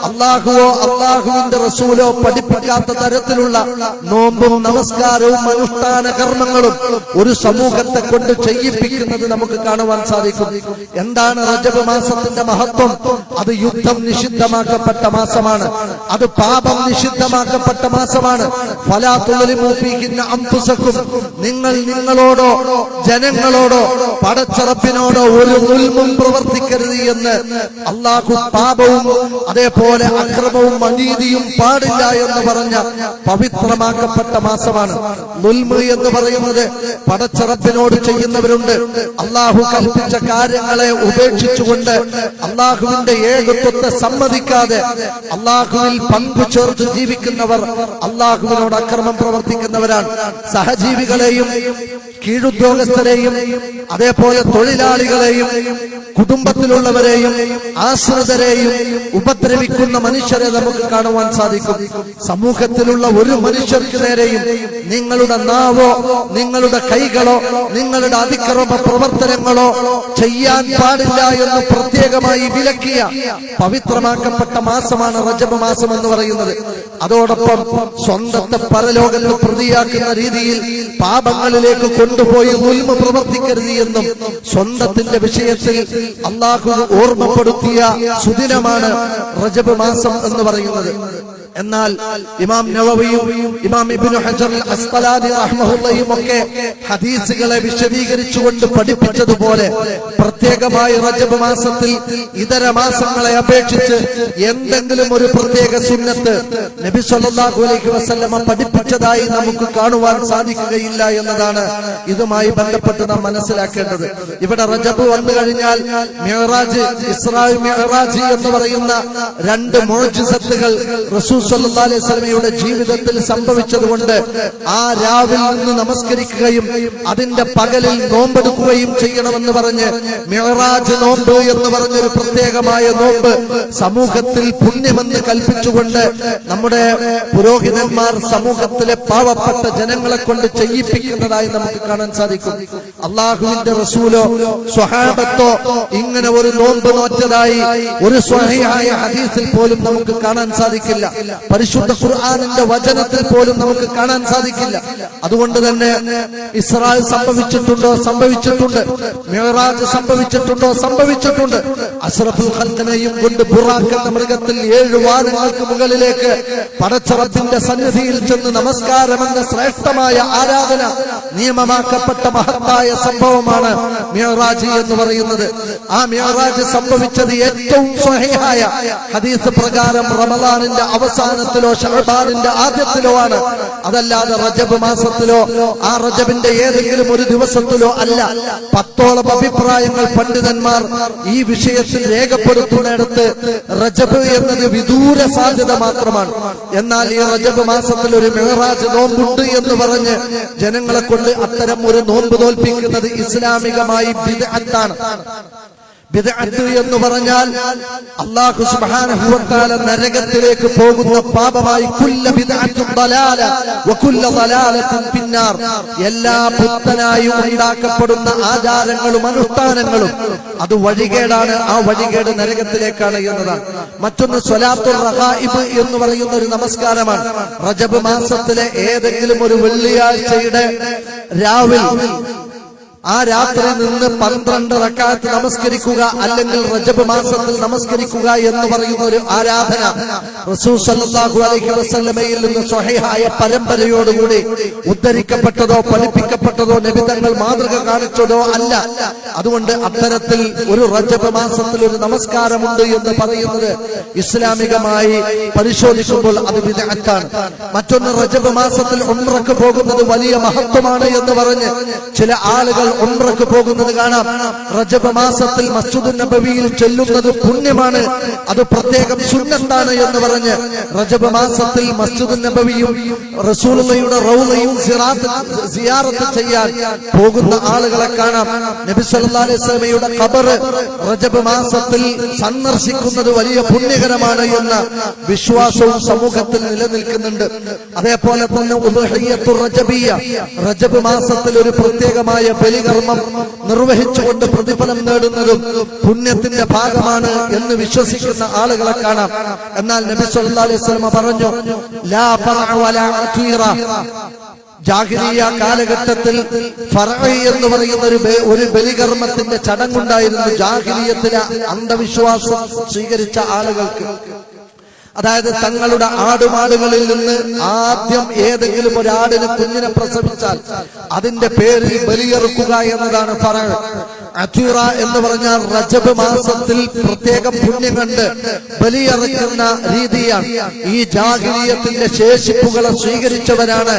അള്ളാഹുവോ അള്ളാഹുവിന്റെ റസൂലോ പഠിപ്പിക്കാത്ത തരത്തിലുള്ള നോമ്പും നമസ്കാരവും അനുഷ്ഠാന കർമ്മങ്ങളും ഒരു സമൂഹത്തെ കൊണ്ട് ചെയ്യിപ്പിക്കുന്നത് നമുക്ക് കാണുവാൻ സാധിക്കും. എന്താണ് റജബ് മാസത്തിന്റെ മഹത്വം? അത് യുദ്ധം നിഷിദ്ധമാക്കപ്പെട്ട മാസമാണ്. അത് പാപം നിഷിദ്ധമാക്കപ്പെട്ട മാസമാണ്. ഫലാ തുളിമു ഫീഹിന്ന അൻഫുസകും, നിങ്ങൾ നിങ്ങളോടോ ജനങ്ങളോടോ പടച്ചറപ്പിനോടോ ഒരു ദുൽമും പ്രവർത്തിക്കരുത് എന്ന് അള്ളാഹു പാപവും അതേപോലെ അക്രമവും അനീതിയും പാടില്ല എന്ന് പറഞ്ഞ പവിത്രമാക്കപ്പെട്ട മാസമാണ്. ദുൽമ് എന്ന് പറയുന്നത് പടച്ചറപ്പിനോട് ചെയ്യുന്നവരുണ്ട്. അള്ളാഹു കൽപ്പിച്ച കാര്യങ്ങളെ ഉപേക്ഷിച്ചുകൊണ്ട് അള്ളാഹുവിന്റെ ഏകത്വത്തെ സമ്മതിക്കാതെ അള്ളാഹുവിൽ പങ്കു ചേർത്ത് ജീവിക്കുന്നവർ അള്ളാഹുവിനോട് അക്രമം പ്രവർത്തിക്കുന്നവരാണ്. സഹജീവികളെയും കീഴുദ്യോഗസ്ഥരെയും അതേപോലെ തൊഴിലാളികളെയും കുടുംബത്തിലുള്ളവരെയും ആശ്രിതരെയും ഉപദ്രവിക്കുന്ന മനുഷ്യരെ നമുക്ക് കാണുവാൻ സാധിക്കും. സമൂഹത്തിലുള്ള ഒരു മനുഷ്യർക്ക് നേരെയും നിങ്ങളുടെ നാവോ നിങ്ങളുടെ കൈകളോ നിങ്ങളുടെ അതിക്രമ പ്രവർത്തനങ്ങളോ ചെയ്യാൻ പാടില്ല എന്ന് പ്രത്യേകമായി വിലക്കിയ പവിത്രമാക്കപ്പെട്ട മാസമാണ് റജബ് മാസം എന്ന് പറയുന്നത്. അതോടൊപ്പം സ്വന്തത്തെ പരലോകത്ത് പ്രതിയാക്കുന്ന രീതിയിൽ പാപങ്ങളിലേക്ക് കൊണ്ടുപോയി ദുൽമ പ്രവർത്തിക്കരുത് എന്നും സ്വന്തത്തിന്റെ വിഷയത്തിൽ അള്ളാഹു ഓർമ്മപ്പെടുത്തിയ സുദിനമാണ് റജബ് മാസം എന്ന് പറയുന്നത്. എന്നാൽ ഇമാം നവവിയും ഇമാം ഇബ്നു ഹജർ അൽ അസ്ഖലാനി റഹ്മഹുള്ളയും ഒക്കെ ഹദീസുകളെ വിശദീകരിച്ചുകൊണ്ട് പഠിപ്പിച്ചതുപോലെ പ്രത്യേകമായി റജബ് മാസത്തിൽ ഇതര മാസങ്ങളെ അപേക്ഷിച്ച് എന്തെങ്കിലും ഒരു പ്രത്യേക സുന്നത്ത് നബി സല്ലല്ലാഹു അലൈഹി വസല്ലമ പഠിപ്പിച്ചതായി നമുക്ക് കാണുവാൻ സാധിക്കുകയില്ല എന്നതാണ് ഇതുമായി ബന്ധപ്പെട്ട് നാം മനസ്സിലാക്കേണ്ടത്. ഇവിടെ റജബ് വന്നു കഴിഞ്ഞാൽ മിഅ്റാജ്, ഇസ്രാ മിഅ്റാജ് എന്ന് പറയുന്ന രണ്ട് മുഅ്ജിസത്തുകൾ റസൂൽ സല്ലല്ലാഹു അലൈഹി വസല്ലമയുടെ ജീവിതത്തിൽ സംഭവിച്ചതുകൊണ്ട് ആ രാവിൽ നിന്ന് നമസ്കരിക്കുകയും അതിന്റെ പകലിൽ നോമ്പെടുക്കുകയും ചെയ്യണമെന്ന് പറഞ്ഞ് മിഅ്റാജ് നോമ്പ് എന്ന് പറഞ്ഞൊരു പ്രത്യേകമായ നോമ്പ് സമൂഹത്തിൽ പുണ്യമെന്ന് കൽപ്പിച്ചുകൊണ്ട് നമ്മുടെ പുരോഹിതന്മാർ സമൂഹത്തിലെ പാവപ്പെട്ട ജനങ്ങളെ കൊണ്ട് ചെയ്യിപ്പിക്കുന്നതായി നമുക്ക് കാണാൻ സാധിക്കും. അള്ളാഹുവിന്റെ റസൂലോ സ്വഹാബത്തോ ഇങ്ങനെ ഒരു നോമ്പ് നോറ്റതായി ഒരു സ്വഹീഹായ ഹദീസിൽ പോലും നമുക്ക് കാണാൻ സാധിക്കില്ല. പരിശുദ്ധ ഖുർആനിന്റെ വചനത്തിൽ പോലും നമുക്ക് കാണാൻ സാധിക്കില്ല. അതുകൊണ്ട് തന്നെ ഇസ്രാ സംഭവിച്ചിട്ടുണ്ടോ? സംഭവിച്ചിട്ടുണ്ട്. മിഅ്റാജ് സംഭവിച്ചിട്ടുണ്ടോ? സംഭവിച്ചിട്ടുണ്ട്. അഷ്റഫുൽ ഖൽഖിനെയും കൊണ്ട് ബുറാഖ് എന്ന മൃഗത്തിൽ 7 വാനങ്ങൾക്ക് മുകളിലേക്ക് പടച്ചറപ്പിന്റെ സന്നിധിയിൽ ചെന്ന് നമസ്കാരമെന്ന ശ്രേഷ്ഠമായ ആരാധന നിയമമാക്കപ്പെട്ട മഹത്തായ സംഭവമാണ് മിഅ്റാജ് എന്ന് പറയുന്നത്. ആ മിഅ്റാജ് സംഭവിച്ചത് ഏറ്റവും സ്വഹീഹായ ഹദീസ് പ്രകാരം റമളാനിന്റെ അവസാനത്തിലോ ശഅബാനിന്റെ ആദ്യത്തിലോ ആണ്. അതല്ലാതെ റജബ് മാസത്തിലോ ആ റജബിന്റെ ഏതെങ്കിലും ഒരു ദിവസത്തിലോ അല്ല. 10ഓളം അഭിപ്രായങ്ങൾ പണ്ഡിതന്മാർ ഈ വിഷയത്തിൽ രേഖപ്പെടുത്തുന്നിടത്ത് റജബ് എന്നത് വിദൂര സാധ്യത മാത്രമാണ്. എന്നാൽ ഈ റജബ് മാസത്തിൽ ഒരു മിഅ്റാജ് നോമ്പുണ്ട് എന്ന് പറഞ്ഞ് ജനങ്ങളെ കൊണ്ട് അത്തരം ഒരു നോമ്പ് തോൽപ്പിക്കുന്നത് ഇസ്ലാമികമായി ബിദ്അത്താണ്. ബിദ്അത്ത് എന്ന് പറഞ്ഞാൽ അല്ലാഹു സുബ്ഹാനഹു വ തആല നരകത്തിലേക്ക് പോകുന്ന പാപമായി കുല്ല ബിദ്അത്തുൻ ദലാല വകുല്ല ദലാലത്തുൻ ഫിന്നാർ. എല്ലാ പുത്തനായി ഉണ്ടാക്കപ്പെടുന്ന ആചാരങ്ങളും അനുഷ്ഠാനങ്ങളും അത് വഴികേടാണ്. ആ വഴികേട് നരകത്തിലേക്കാണ് എന്നതാണ്. മറ്റൊന്ന് സ്വലാത്തുൽ റഗായിബ് എന്ന് പറയുന്ന ഒരു നമസ്കാരമാണ്. റജബ് മാസത്തിലെ ഏതെങ്കിലും ഒരു വെള്ളിയാഴ്ചയുടെ രാവിൽ ആ രാത്രി നിന്ന് 12 റക്അത്ത് നമസ്കരിക്കുക, അല്ലെങ്കിൽ റജബ് മാസത്തിൽ നമസ്കരിക്കുക എന്ന് പറയുന്ന ഒരു ആരാധന റസൂൽ സല്ലല്ലാഹു അലൈഹി വസല്ലമയിൽ നിന്ന് സ്വഹീഹായ പരമ്പരയോടുകൂടി ഉദ്ധരിക്കപ്പെട്ടതോ പഠിപ്പിക്കപ്പെട്ടതോ നബി തങ്ങൾ മാതൃക കാണിച്ചതോ അല്ല. അതുകൊണ്ട് അത്തരത്തിൽ ഒരു റജബ് മാസത്തിൽ ഒരു നമസ്കാരമുണ്ട് എന്ന് പറയുന്നത് ഇസ്ലാമികമായി പരിശോധിക്കുമ്പോൾ അത് ബിദ്അത്താണ്. മറ്റൊന്ന്, റജബ് മാസത്തിൽ ഉംറക്ക് പോകുന്നത് വലിയ മഹത്വമാണ് എന്ന് പറഞ്ഞ് ചില ആളുകൾ ഉംറക്ക് പോകുന്നത് കാണാം. റജബ് മാസത്തിൽ മസ്ജിദുൻ നബവിയിൽ ചെല്ലുന്നത് പുണ്യമാണ്, അത് പ്രത്യേകം സുന്നത്താണ് എന്ന് പറഞ്ഞ് റജബ് മാസത്തിൽ മസ്ജിദുൻ നബവിയും റസൂലുള്ളാഹിയുടെ റൗളയും സിയാറത്ത് ചെയ്യാൻ പോകുന്ന ആളുകളെ കാണാം. നബി സല്ലല്ലാഹു അലൈഹി വസല്ലമയുടെ ഖബർ റജബ് മാസത്തിൽ സന്ദർശിക്കുന്നത് വലിയ പുണ്യകരമാണ് എന്ന വിശ്വാസവും സമൂഹത്തിൽ നിലനിൽക്കുന്നുണ്ട്. അതേപോലെ തന്നെ ഉദ്ഹിയ്യത്തുർ റജബിയ്യ, റജബ് മാസത്തിൽ ഒരു പ്രത്യേകമായ ബലികർമ്മം നിർവഹിച്ചുകൊണ്ട് പ്രതിഫലം നേടുന്നതും പുണ്യത്തിന്റെ ഭാഗമാണ് എന്ന് വിശ്വസിക്കുന്ന ആളുകളെ കാണാം. എന്നാൽ നബി സല്ലല്ലാഹു അലൈഹി വസല്ലം പറഞ്ഞു, ലാ ഫർഅ വലാ അതീറ. ജാഹിലിയ്യ കാലഘട്ടത്തിൽ ഫർഇ എന്ന് പറയുന്ന ഒരു ബലികർമ്മത്തിന്റെ ചടങ്ങുണ്ടായിരുന്നു ജാഹിലിയ്യത്തിലെ അന്ധവിശ്വാസം സ്വീകരിച്ച ആളുകൾക്ക്. അതായത് തങ്ങളുടെ ആടുമാടുകളിൽ നിന്ന് ആദ്യം ഏതെങ്കിലും ഒരാടിന് കുഞ്ഞിനെ പ്രസവിച്ചാൽ അതിന്റെ പേരിൽ ബലിയെറുക്കുക എന്നതാണ് ഫർഇ. അതീറ എന്ന് പറഞ്ഞാൽ റജബ് മാസത്തിൽ പ്രത്യേകം പുണ്യം കണ്ട് ബലിയെറുക്കുന്ന രീതിയാണ്. ഈ ജാഹിലിയ്യത്തിന്റെ ശേഷിപ്പുകളെ സ്വീകരിച്ചവരാണ്,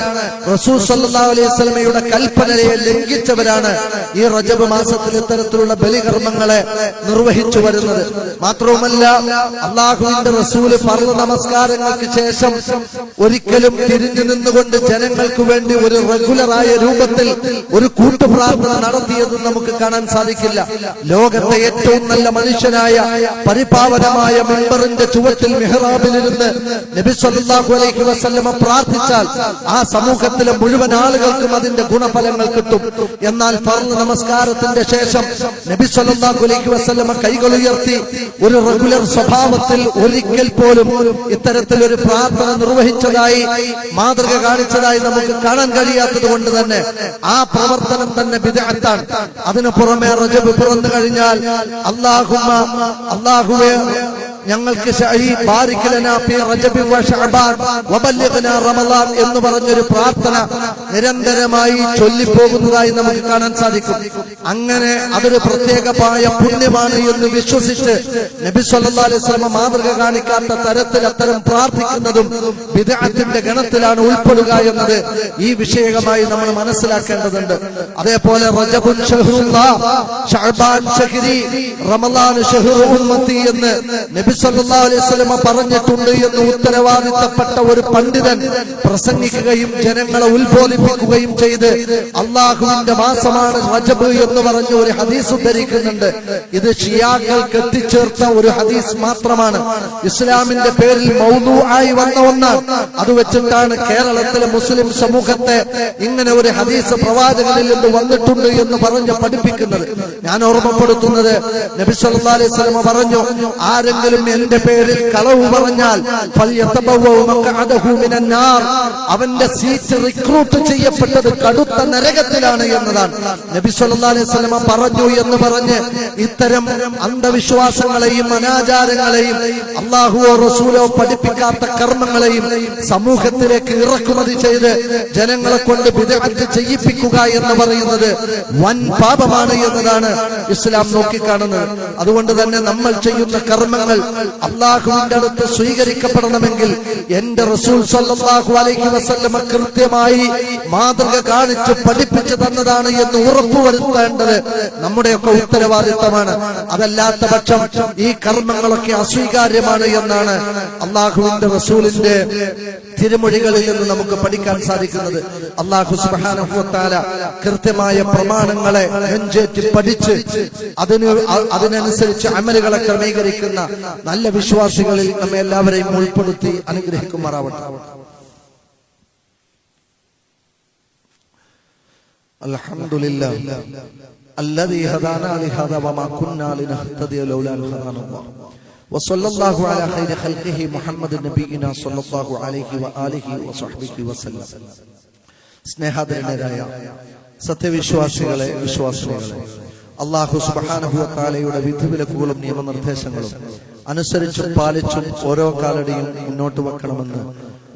റസൂൽ സല്ലല്ലാഹു അലൈഹി വസല്ലമയുടെ കൽപ്പനയെ ലംഘിച്ചവരാണ് ഈ റജബ് മാസത്തിൽ ഇത്തരത്തിലുള്ള ബലികർമ്മങ്ങളെ നിർവഹിച്ചു വരുന്നത്. മാത്രവുമല്ല, അള്ളാഹുവിന്റെ റസൂല് ഫർള് നമസ്കാരങ്ങൾക്ക് ശേഷം ഒരിക്കലും തിരിഞ്ഞു നിന്നുകൊണ്ട് ജനങ്ങൾക്ക് വേണ്ടി ഒരു റെഗുലറായ രൂപത്തിൽ ഒരു കൂട്ടുപ്രാർത്ഥന നടത്തിയതും നമുക്ക് കാണാൻ സാധിക്കില്ല. ലോകത്തെ ഏറ്റവും നല്ല മനുഷ്യനായ പരിപാവനമായ മിമ്പറിന്റെ ചുവട്ടിൽ മിഹ്റാബിലിരുന്ന് നബി സല്ലല്ലാഹു അലൈഹി വസല്ലമ പ്രാർത്ഥിച്ചാൽ ആ സമൂഹത്തിലെ മുഴുവൻ ആളുകൾക്കും അതിന്റെ ഗുണഫലങ്ങൾ കിട്ടും. എന്നാൽ ഫർള് നമസ്കാരത്തിന്റെ ശേഷം നബി സല്ലല്ലാഹു അലൈഹി വസല്ലമ കൈകൾ ഉയർത്തി ഒരു റെഗുലർ സ്വഭാവത്തിൽ ഒരിക്കൽ പോലും ഇത്തരത്തിലൊരു പ്രാർത്ഥന നിർവഹിച്ചതായി മാതൃക കാണിച്ചതായി നമുക്ക് കാണാൻ കഴിയാത്തത് കൊണ്ട് തന്നെ ആ പ്രവർത്തനം തന്നെ ബിദ്അത്താണ്. അതിനു പുറമെ റജബ് പിറന്നു കഴിഞ്ഞാൽ അല്ലാഹുവേ ഞങ്ങൾക്ക് റമളാൻ എന്ന് പറഞ്ഞൊരു പ്രാർത്ഥന നിരന്തരമായി ചൊല്ലിപ്പോകുന്നതായി നമുക്ക് കാണാൻ സാധിക്കും. അങ്ങനെ അതൊരു പ്രത്യേകമായ പുണ്യമാണ് എന്ന് വിശ്വസിച്ച് നബി സല്ലല്ലാഹു അലൈഹി വസല്ലം മാതൃക കാണിക്കാത്ത തരത്തിൽ അത്തരം പ്രാർത്ഥിക്കുന്നതും ബിദ്അത്തിന്റെ ഗണത്തിലാണ് ഉൾപ്പെടുക എന്നത് ഈ വിഷയമായി നമ്മൾ മനസ്സിലാക്കേണ്ടതുണ്ട്. അതേപോലെ റജബുൻ ശഹ്റുല്ലാഹ്, ശഅബാൻ ശഹ്രി, റമളാൻ ശഹ്റു ഉമ്മത്തി എന്ന് നബി സല്ലല്ലാഹു അലൈഹി വസല്ലം പറഞ്ഞിട്ടുണ്ട് എന്ന് ഉത്തരവാദിത്തപ്പെട്ട ഒരു പണ്ഡിതൻ പ്രസംഗിക്കുകയും ജനങ്ങളെ ഉത്ബോധിപ്പിക്കുകയും ചെയ്ത് അള്ളാഹുവിന്റെ മാസമാണ് റജബ് എന്ന് പറഞ്ഞ് ഒരു ഹദീസ് ഉദ്ധരിക്കുന്നുണ്ട്. ഇത് ഷിയാക്കൾക്ക് എത്തിച്ചേർത്ത ഒരു ഹദീസ് മാത്രമാണ്, ഇസ്ലാമിന്റെ പേരിൽ മൗദൂആയി വന്ന ഒന്നാണ്. അത് വെച്ചിട്ടാണ് കേരളത്തിലെ മുസ്ലിം സമൂഹത്തെ ഇങ്ങനെ ഒരു ഹദീസ് പ്രവാചകനിൽ നിന്ന് വന്നിട്ടുണ്ട് എന്ന് പറഞ്ഞ് പഠിപ്പിക്കുന്നത്. ഞാൻ ഓർമ്മപ്പെടുത്തുന്നത്, നബി സല്ലല്ലാഹു അലൈഹി വസല്ലം പറഞ്ഞു, ആരെങ്കിലും എന്റെ പേരിൽ കളവ് പറഞ്ഞാൽ അവന്റെ സീറ്റ് റിക്രൂട്ട് ചെയ്യപ്പെട്ടത് കടുത്ത നരകത്തിലാണ് എന്നതാണ് നബി സല്ലല്ലാഹു അലൈഹി വസല്ലം പറഞ്ഞു എന്ന് പറഞ്ഞ് ഇത്തരം അന്ധവിശ്വാസങ്ങളെയും അനാചാരങ്ങളെയും അല്ലാഹുവോ റസൂലോ പഠിപ്പിക്കാത്ത കർമ്മങ്ങളെയും സമൂഹത്തിലേക്ക് ഇറക്കുമതി ചെയ്ത് ജനങ്ങളെ കൊണ്ട് ബിദ്അത്ത് ചെയ്യിപ്പിക്കുക എന്ന് പറയുന്നത് വൻ പാപമാണ് എന്നതാണ് ഇസ്ലാം നോക്കിക്കാണുന്നത്. അതുകൊണ്ട് തന്നെ നമ്മൾ ചെയ്യുന്ന കർമ്മങ്ങൾ അള്ളാഹുവിന്റെ അടുത്ത് സ്വീകരിക്കപ്പെടണമെങ്കിൽ എന്റെ റസൂൽ സല്ലല്ലാഹു അലൈഹി വസല്ലം കൃത്യമായി മാതൃക കാണിച്ച് പഠിപ്പിച്ചു തന്നതാണ് എന്ന് ഉറപ്പുവരുത്തേണ്ടത് നമ്മുടെയൊക്കെ ഉത്തരവാദിത്തമാണ്. അതല്ലാത്ത പക്ഷം ഈ കർമ്മങ്ങളൊക്കെ അസ്വീകാര്യമാണ് എന്നാണ് അള്ളാഹുവിന്റെ റസൂലിന്റെ തിരുമൊഴികളിൽ നിന്ന് നമുക്ക് പഠിക്കാൻ സാധിക്കുന്നത്. അല്ലാഹു സുബ്ഹാനഹു വ തആല കൃത്യമായ പ്രമാണങ്ങളെ നെഞ്ചേറ്റി പഠിച്ച് അതിനനുസരിച്ച് അമലുകളെ ക്രമീകരിക്കുന്ന നല്ല വിശ്വാസികളിൽ നമ്മെ എല്ലാവരെയും ഉൾപ്പെടുത്തി അനുഗ്രഹിക്കുമാറാവട്ടെ. അൽഹംദുലില്ലാഹ് الذي هدانا لهذا وما كنا لنهتدي لولا أن هدانا الله وصلى الله على خير خلقه محمد نبينا صلى الله عليه وآله وصحبه وسلم. സ്നേഹാദരനായ സത്യവിശ്വാസികളെ, വിശ്വാസികളെ, അല്ലാഹു സുബ്ഹാനഹു വ തആലയുടെ വിധിവിലക്കുകളും നിയമനിർദ്ദേശങ്ങളും അനുസരിച്ചും പാലിച്ചും ഓരോ കാലടിയും മുന്നോട്ട് വെക്കണമെന്ന്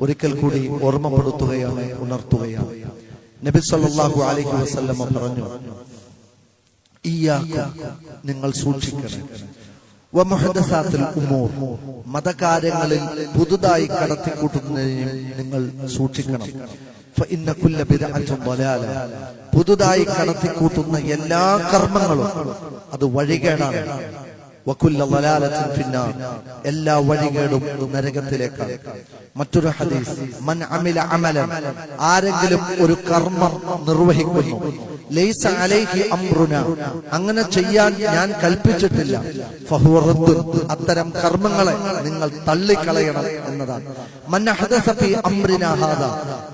ഒരിക്കൽ കൂടി ഓർമ്മപ്പെടുത്തുകയാണ്, ഉണർത്തുകയാണ്. നബി സല്ലല്ലാഹു അലൈഹി വസല്ലം പറഞ്ഞു, ഇയ്യാക്കും, നിങ്ങൾ സൂക്ഷിക്കണം, വമുഹദസാത്തുൽ ഉമൂർ, മതകാര്യങ്ങളിൽ പുതുതായി കടത്തിക്കൂട്ടുന്നതിനും നിങ്ങൾ സൂക്ഷിക്കണം. ഫഇന്ന കുല്ല ബിദ്അത്തുൻ ളലാല. പുതുതായി കടത്തിക്കൂട്ടുന്ന എല്ലാ കർമ്മങ്ങളും അത് വഴികേടാണ്. വകുല്ല ളലാലത്തിൻ ഫിന്നാർ, എല്ലാ വഴികേടും നരകത്തിലേക്കാണ്. മറ്റൊരു ഹദീസ്, മൻ അമില അമലൻ, ആരെങ്കിലും ഒരു കർമ്മം നിർവഹിക്കുന്നു, ലൈസ അലൈഹി അംറുന, അങ്ങനെ ചെയ്യാൻ ഞാൻ കൽപ്പിച്ചിട്ടില്ല, ഫഹുവ റദ്ദുൻ, അത്തരം കർമ്മങ്ങളെ നിങ്ങൾ തള്ളിക്കളയണം എന്നതാണ്. മൻ അഹദസ ഫീ അംറിനാ ഹാദാ,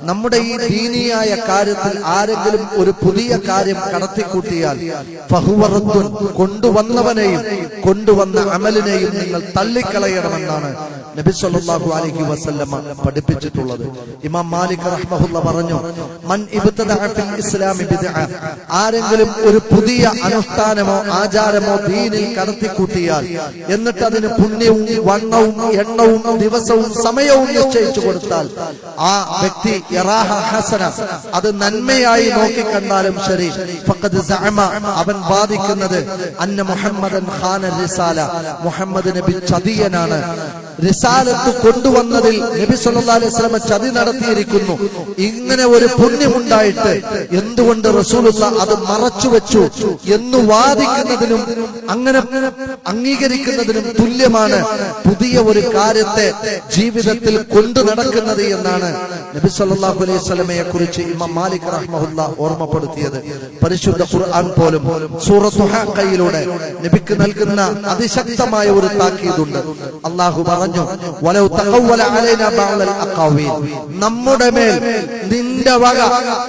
നമ്മുടെ ഈ ദീനിയായ കാര്യത്തിൽ ആരെങ്കിലും ഒരു പുതിയ കാര്യം കടത്തിക്കൂട്ടിയാൽ ഫഹുവ റദ്ദുൻ, കൊണ്ടുവന്നവനെയും കൊണ്ടുവന്ന അമലിനെയും നിങ്ങൾ തള്ളിക്കളയണമെന്നാണ് നബി സല്ലല്ലാഹു അലൈഹി വസല്ലമ പഠിപ്പിച്ചിട്ടുള്ളത്. ഇമാം മാലിക് റഹ്മഹുല്ലാ പറഞ്ഞു, മൻ ഇബ്തദഅ ഫിൽ ഇസ്ലാമി ബിദ്അ, ആരെങ്കിലും ഒരു പുതിയ അനുഷ്ഠാനമോ ആചാരമോ ദീനിൽ കടത്തിക്കൂട്ടിയാൽ എന്നിട്ട് അതിന് പുണ്യവും വണ്ണവും എണ്ണവും ദിവസവും സമയവും നിശ്ചയിച്ചു കൊടുത്താൽ ആ വ്യക്തി യറാഹ ഹസന, അത് നന്മയായി നോക്കിക്കണ്ടാലും ശരി, ഫഖദ് സഅമ, അവൻ വാദിക്കുന്നത് അന്ന മുഹമ്മദൻ ഖാന റിസാല, മുഹമ്മദ് നബി ചതിയനാണ്, റിസാലത്ത് കൊണ്ടുവന്നതിൽ നബി സല്ലല്ലാഹു അലൈഹി വസല്ലം ചതി നടത്തിയിരിക്കുന്നു. ഇങ്ങനെ ഒരു പുണ്യമുണ്ടായിട്ട് എന്തുകൊണ്ട് റസൂലുള്ളാഹി അത് മറച്ചു വെച്ചു എന്ന് വാദിക്കുന്നതിനും അങ്ങനെ അംഗീകരിക്കുന്നതിനും തുല്യമാണ് പുതിയ ഒരു കാര്യത്തെ ജീവിതത്തിൽ കൊണ്ടു നടക്കുന്നത് എന്നാണ് നബി സല്ലല്ലാഹു അലൈഹി വസല്ലമയെ കുറിച്ച് ഇമാം മാലിക് റഹ്മഹുല്ലാ ഓർമ്മപ്പെടുത്തിയത്. പരിശുദ്ധ ഖുർആൻ പോലും സൂറത്തുൽ ഹഖയിലൂടെ നബിക്ക് നൽകുന്ന അതിശക്തമായ ഒരു താക്കീതുണ്ട്. അല്ലാഹു പറഞ്ഞു, വലൗ തഖവ്വല അലൈനാ ബഅൽ അഖാവീൽ, നമ്മുടെ മേൽ നിന്റെ വക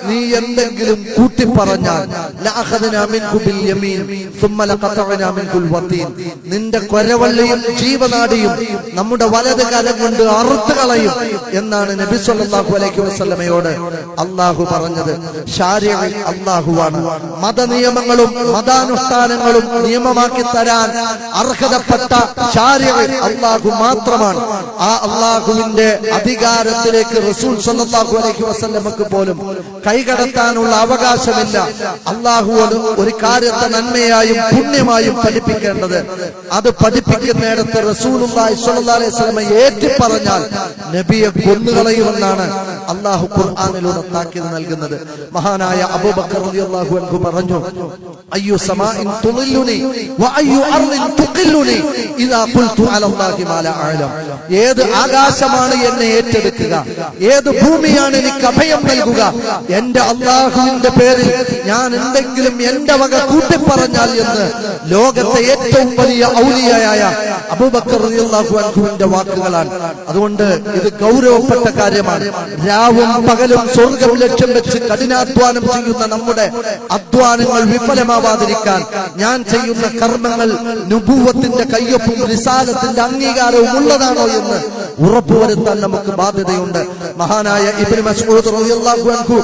നീ എന്തെങ്കിലും കൂട്ടി പറഞ്ഞാൽ ലഅഖദ്നാ മിൻഹു ബിൽ യമീൻ സുമ്മ ലഖതഅനാ മിൻഹുൽ വതീൻ, നിന്റെ കൊരവള്ളിയും ജീവനാടിയും നമ്മുടെ വലത് കരം കൊണ്ട് അറുത്തു കളയും എന്നാണ് നബി സല്ലല്ലാഹു അലൈഹി വസല്ലമയോട് അല്ലാഹു പറഞ്ഞത്. ശാരിഅ അല്ലാഹുവാണ്, മതനിയമങ്ങളും മതാനുഷ്ഠാനങ്ങളും നിയമമാക്കി തരാൻ അർഹതപ്പെട്ട ശാരിഅ അല്ലാഹു മാത്രമാണ്. ആ അല്ലാഹുവിന്റെ അധികാരത്തിലേക്ക് റസൂൽ സല്ലല്ലാഹു അലൈഹി വസല്ലമക്ക് പോലും കൈകടത്താനുള്ള അവകാശമില്ല. അല്ലാഹുവോട് ഒരു കാര്യത്തെ നന്മയായും പുണ്യമായും പഠിപ്പിക്കേണ്ടത്, അത് പഠിപ്പിക്കുന്നിടത്ത് റസൂലുള്ളാഹി സ്വല്ലല്ലാഹു അലൈഹി വസല്ലം ഏറ്റി പറഞ്ഞാൽ നബിയെ കൊന്നുകളയുമെന്നാണ് അല്ലാഹു ഖുർആനിലൂടെ താക്കീത് നൽകുന്നത്. മഹാനായ അബൂബക്കർ റളിയല്ലാഹു അൻഹു പറഞ്ഞു, അയ്യു സമാഇൻ തുളില്ലുനി വ അയ്യു അർളിൻ തുഖില്ലുനി ഇദാ ഖുൽതു അലല്ലാഹി മാ ലാ അഅലം, ഏത് ആകാശമാണ് എന്നെ ഏറ്റെടുക്കുക, ഏത് ഭൂമിയാണ് എനിക്ക് അഭയം നൽകുക, എന്റെ അല്ലാഹുവിന്റെ പേരിൽ ഞാൻ എന്തെങ്കിലും എന്റെ വക കൂട്ടിപ്പറഞ്ഞാൽ എന്ന് ലോകത്തെ ഏറ്റവും വലിയ ഔലിയായ അബൂബക്കർ റളിയല്ലാഹു അൻഹുവിന്റെ വാക്കുകളാണ്. അതുകൊണ്ട് ഇത് ഗൗരവപ്പെട്ട കാര്യമാണ്. രാവും പകലും സ്വർഗം ലക്ഷ്യം വെച്ച് കഠിനാധ്വാനം ചെയ്യുന്ന നമ്മുടെ അധ്വാനങ്ങൾ വിഫലമാവാതിരിക്കാൻ ഞാൻ ചെയ്യുന്ന കർമ്മങ്ങൾ നുബുവത്തിന്റെ കയ്യൊപ്പും റിസാലത്തിന്റെ അംഗീകാരവും ഉള്ളതാണോ എന്ന് ഉറപ്പുവരുത്താൻ നമുക്ക് ബാധ്യതയുണ്ട്. മഹാനായ ഇബ്നു മസ്ഊദ് റളിയല്ലാഹു അൻഹു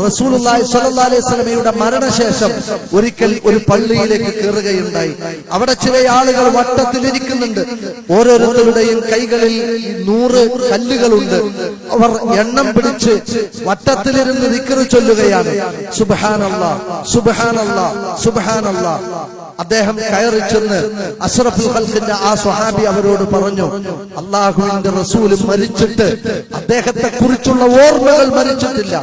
റസൂലുള്ളാഹി സ്വല്ലല്ലാഹു അലൈഹി വസല്ലമയുടെ മരണശേഷം ഒരിക്കൽ ഒരു പള്ളിയിലേക്ക് കയറുകയുണ്ടായി. അവിടെ ചില ആളുകൾ വട്ടത്തിലിരിക്കുന്നുണ്ട്. ഓരോരുത്തരുടെയും കൈകളിൽ 100 കല്ലുകളുണ്ട്. അവർ എണ്ണം പിടിച്ച് വട്ടത്തിലിരുന്ന് ദിക്റ് ചൊല്ലുകയാണ്. സുബ്ഹാനല്ലാഹ് സുബ്ഹാനല്ലാഹ് സുബ്ഹാനല്ലാഹ്. അദ്ദേഹം കയറി ചെന്ന് അഷ്റഫുൽ ഖൽഖിന്റെ ആ സ്വഹാബി അവരോട് പറഞ്ഞു, അല്ലാഹുവിന്റെ റസൂൽ മരിച്ചിട്ട് അദ്ദേഹത്തെ കുറിച്ചുള്ള ഓർമ്മകൾ മരിച്ചിട്ടില്ല,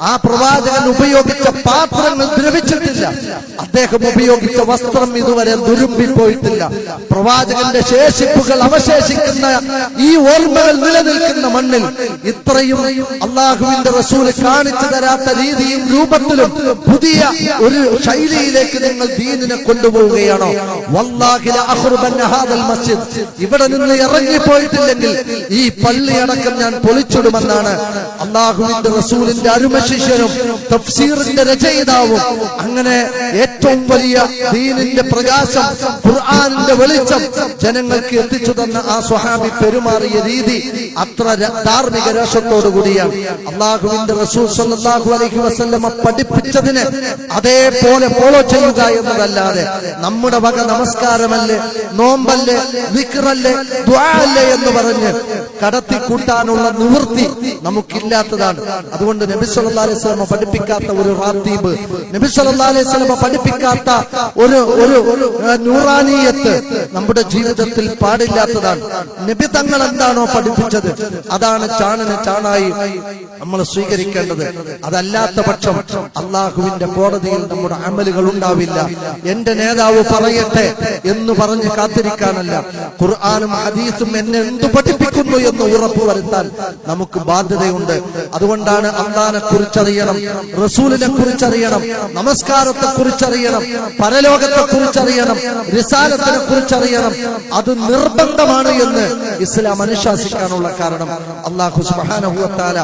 ആ പ്രവാചകൻ ഉപയോഗിച്ച പാത്രങ്ങൾ ദ്രവിച്ചിട്ടില്ല, അദ്ദേഹം ഉപയോഗിച്ച വസ്ത്രം ഇതുവരെ തുരുമ്പിപ്പോയിട്ടില്ല, പ്രവാചകന്റെ ശേഷിപ്പുകൾ അവശേഷിക്കുന്ന ഈ ഓർമ്മകൾ നിലനിൽക്കുന്ന മണ്ണിൽ ഇത്രയും അല്ലാഹുവിന്റെ റസൂൽ കാണിച്ചു തരാത്ത രീതിയും രൂപത്തിലും പുതിയ ഒരു ശൈലിയിലേക്ക് നിങ്ങൾ ദീനിനെ കൊണ്ടുപോവുകയാണോ? വല്ലാഹി ലഅഖ്റുബന്ന ഹാദൽ മസ്ജിദ്, ഇവിടെ നിന്ന് ഇറങ്ങിപ്പോയിട്ടില്ലെങ്കിൽ ഈ പള്ളിയടക്കം ഞാൻ പൊളിച്ചിടുമെന്നാണ് അല്ലാഹുവിന്റെ റസൂലിന്റെ അരുമശിഷ്യനും തഫ്സീറിന്റെ രചയിതാവും അങ്ങനെ ഏറ്റവും വലിയ ദീനിന്റെ പ്രകാശം ഖുർആനിന്റെ വെളിച്ചം ജനങ്ങൾക്ക് എത്തിച്ചു തന്ന ആ സ്വഹാബി പെരുമാറിയ രീതി അത്ര ധാർമ്മിക രോഷത്തോടു കൂടിയാണ്. അല്ലാഹുവിന്റെ റസൂൽ സ്വല്ലല്ലാഹു അലൈഹി വസല്ലമ പഠിപ്പിച്ചതിനെ അതേപോലെ ഫോളോ ചെയ്യുക എന്നതല്ലാതെ നമ്മുടെ വക നമസ്കാരമല്ലേ, നോമ്പല്ലേ, ദിക്റല്ലേ, ദുആ അല്ലേ എന്ന് പറഞ്ഞ് കടത്തിക്കൂട്ടാനുള്ള നിവൃത്തി നമുക്കില്ലാത്തതാണ്. അതുകൊണ്ട് നബി സല്ലല്ലാഹു അലൈഹി വസല്ലം പഠിപ്പിക്കാത്ത ഒരു റാത്തീബ്, നബി സല്ലല്ലാഹു അലൈഹി വസല്ലം പഠിപ്പിക്കാത്ത ഒരു നൂറാനിയത്ത് നമ്മുടെ ജീവിതത്തിൽ പാടില്ലാത്തതാണ്. നബി തങ്ങൾ എന്താണോ പഠിപ്പിച്ചത് അതാണ് ചാണിന് ചാണായി നമ്മൾ സ്വീകരിക്കേണ്ടത്. അതല്ലാത്ത പക്ഷം അള്ളാഹുവിന്റെ കോടതിയിൽ നമ്മുടെ അമലുകൾ ഉണ്ടാവില്ല. എന്റെ നേതാവ് പറയട്ടെ എന്ന് പറഞ്ഞ് കാത്തിരിക്കാനല്ല, ഖുർആനും ഹദീസും എന്നെ എന്തു പഠിപ്പിക്കുന്നു എന്ന് ഉറപ്പുവരുത്താൻ നമുക്ക് ബാധ്യതയുണ്ട്. അതുകൊണ്ടാണ് അള്ളാഹിനെ കുറിച്ചറിയണം, റസൂലിനെ കുറിച്ചറിയണം, നമസ്കാരത്തെ കുറിച്ചറിയണം, പരലോകത്തെ കുറിച്ചറിയണം, റിസാലത്തിനെ കുറിച്ചറിയണം. അത് നിർബന്ധമാണ് എന്ന് ഇസ്ലാം അനുശാസിക്കാനുള്ള കാരണം അല്ലാഹു സുബ്ഹാനഹു വ തആല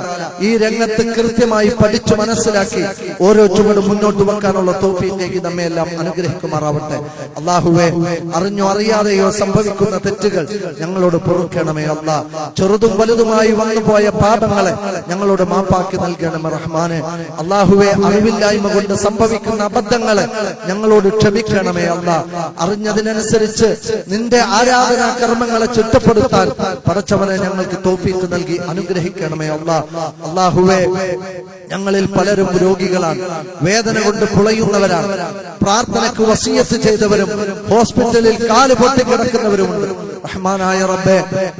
ഈ രംഗത്ത് കൃത്യമായി പഠിച്ചു മനസ്സിലാക്കി ഓരോ ചുവടും മുന്നോട്ട് വെക്കാനുള്ള തൗഫീഖ് നമ്മെ എല്ലാം അനുഗ്രഹിക്കുമാറാവട്ടെ. അല്ലാഹുവേ, അറിഞ്ഞോ അറിയാതെയോ സംഭവിക്കുന്ന തെറ്റുകൾ ഞങ്ങളോട് പൊറുക്കണമേ അല്ലാഹ്. ചെറുതും വലുതുമായി വന്നുപോയ പാപങ്ങളെ ഞങ്ങളോട് മാപ്പാക്കി നൽകണമേ റഹ്മാനെ. അല്ലാഹുവേ, അറിവില്ലായ്മ കൊണ്ട് സംഭവിക്കുന്ന അബദ്ധങ്ങളെ ഞങ്ങളോട് ക്ഷമിക്കണമേ അല്ലാഹ്. അറിഞ്ഞതിനനുസരിച്ച് നിന്റെ ആരാധനാ കർമ്മങ്ങളെ ചിട്ടപ്പെടുത്താൻ പടച്ചവനെ ഞങ്ങൾക്ക് തൗഫീഖ് നൽകി അനുഗ്രഹിക്കണമേ അല്ലാഹ്. അല്ലാഹുവേ, ഞങ്ങളിൽ പലരും രോഗികളാണ്, വേദന കൊണ്ട് പുളയുന്നവരാണ്, പ്രാർത്ഥനയ്ക്ക് വസിയത്ത് ചെയ്തവരും ഹോസ്പിറ്റലിൽ കാല് പൊട്ടിക്കിടക്കുന്നവരുമുണ്ട്. റഹ്മാനായ റബ്ബേ,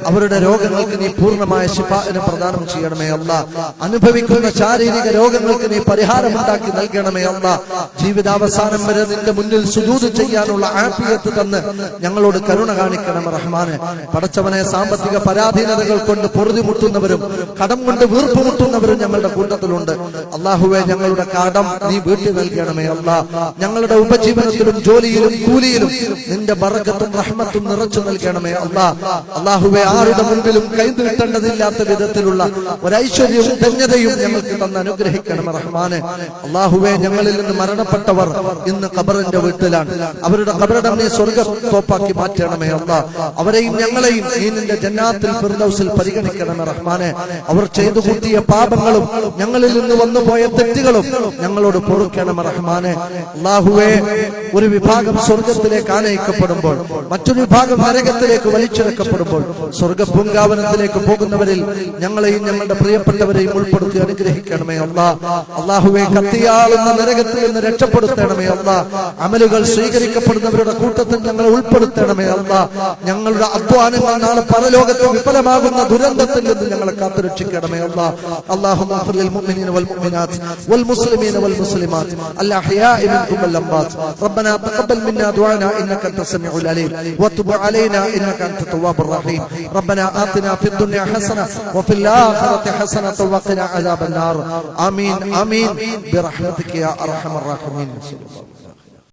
അവരുടെ രോഗങ്ങൾക്ക് നീ പൂർണ്ണമായ ശിഫാഇനെ പ്രദാനം ചെയ്യണമേ അല്ലാഹ്. അനുഭവിക്കുന്ന ശാരീരിക രോഗങ്ങൾക്ക് നീ പരിഹാരമുണ്ടാക്കി നൽകണമേ അല്ലാഹ്. ജീവിതാവസാനം വരെ നിന്റെ മുന്നിൽ സുജൂദ് ചെയ്യാനുള്ള ആഫിയത്ത് തന്ന് ഞങ്ങളോട് കരുണ കാണിക്കണം റഹ്മാനെ. പടച്ചവനെ, സാമ്പത്തിക പരാധീനതകൾ കൊണ്ട് പൊറുതിമുട്ടുന്നവരും കടം കൊണ്ട് വീർപ്പുമുട്ടുന്നവരും ഞങ്ങളുടെ കൂട്ടത്തിലുണ്ട്. അല്ലാഹുവേ, ഞങ്ങളുടെ കടം നീ വീട്ടി നൽകണമേ അല്ലാഹ്. ഞങ്ങളുടെ ഉപജീവനത്തിലും ജോലിയിലും കൂലിയിലും നിന്റെ ബറക്കത്തും റഹ്മത്തും നിറച്ചു നൽകണമേ അല്ലാഹ്. അല്ലാഹുവേ, ആരുടെ മുൻപിലും കൈനീട്ടേണ്ടതില്ലാത്ത വിധത്തിലുള്ള ഒരൈശ്വര്യവും ധന്യതയും ഞങ്ങൾക്ക് തന്ന് അനുഗ്രഹിക്കണം റഹ്മാനെ. അല്ലാഹുവേ, ഞങ്ങളിൽ നിന്ന് മരണപ്പെട്ടവർ ഇന്ന് ഖബറിന്റെ വീട്ടിലാണ്. അവരുടെ ഖബറിടം നീ സ്വർഗ്ഗത്തോപ്പാക്കി മാറ്റണമേ അല്ലാഹ്. അവരെയും ഞങ്ങളെയും നീ നിന്റെ ജന്നാത്തിൽ ഫിർദൗസിൽ പരിഗണിക്കണമേ റഹ്മാനെ. അവർ ചെയ്തു കൂട്ടിയ പാപങ്ങളും ഞങ്ങളിൽ നിന്ന് വന്നുപോയ തെറ്റുകളും ഞങ്ങളോട് പൊറുക്കണമേ റഹ്മാനെ. അല്ലാഹുവേ, ഒരു വിഭാഗം സ്വർഗത്തിലേക്ക് ആനയിക്കപ്പെടുമ്പോൾ മറ്റൊരു വിഭാഗം നരകത്തിലേക്ക് വലിച്ചെടുക്കപ്പെടുമ്പോൾ സ്വർഗപൂങ്കാവനത്തിലേക്ക് പോകുന്നവരിൽ ഞങ്ങളെയും ഞങ്ങളുടെ പ്രിയപ്പെട്ടവരെയും ഉൾപ്പെടുത്തി അനുഗ്രഹിക്കണമേ അല്ലാഹ്. അല്ലാഹുവേ, കത്തിയാളുന്ന നരകത്തിൽ നിന്ന് രക്ഷപ്പെടുത്തണമേ അല്ലാഹ്. അമലുകൾ സ്വീകരിക്കപ്പെടുന്നവരുടെ കൂട്ടത്തിൽ ഞങ്ങളെ ഉൾപ്പെടുത്തണമേ അല്ലാഹ്. ഞങ്ങളുടെ അധ്വാനങ്ങൾ നാളെ പരലോകത്ത് വിഫലമാകുന്ന ദുരന്തത്തിൽ നിന്ന് ഞങ്ങളെ കാത്തുരക്ഷിക്കണമേ അല്ലാഹ്. അല്ലാഹുമ്മ ഗ്ഫിർ ലിൽ മുഅ്മിനീന വൽ മുഅ്മിനാത്ത് വൽ മുസ്ലിമീന വൽ മുസ്ലിമാത്ത് അൽ അഹ്യാഇ മിൻഹും വൽ അംവാത്ത്. റബ്ബനാ തഖബ്ബൽ മിന്നാ ദുആനാ ഇന്നക അൻത സമീഉൽ അലീം വതുബ് അലൈനാ ഇന്നക അൻത തവ്വാബുർ റഹീം. റബ്ബനാ ആതിനാ ഫിദ് ദുനിയാ ഹസന വഫിൽ ആഖിറതി ഹസനത വഖിനാ അദാബൻ നാർ. ആമീൻ ആമീൻ ബിറഹ്മതിക യാ അർഹമർ റഹീമീൻ.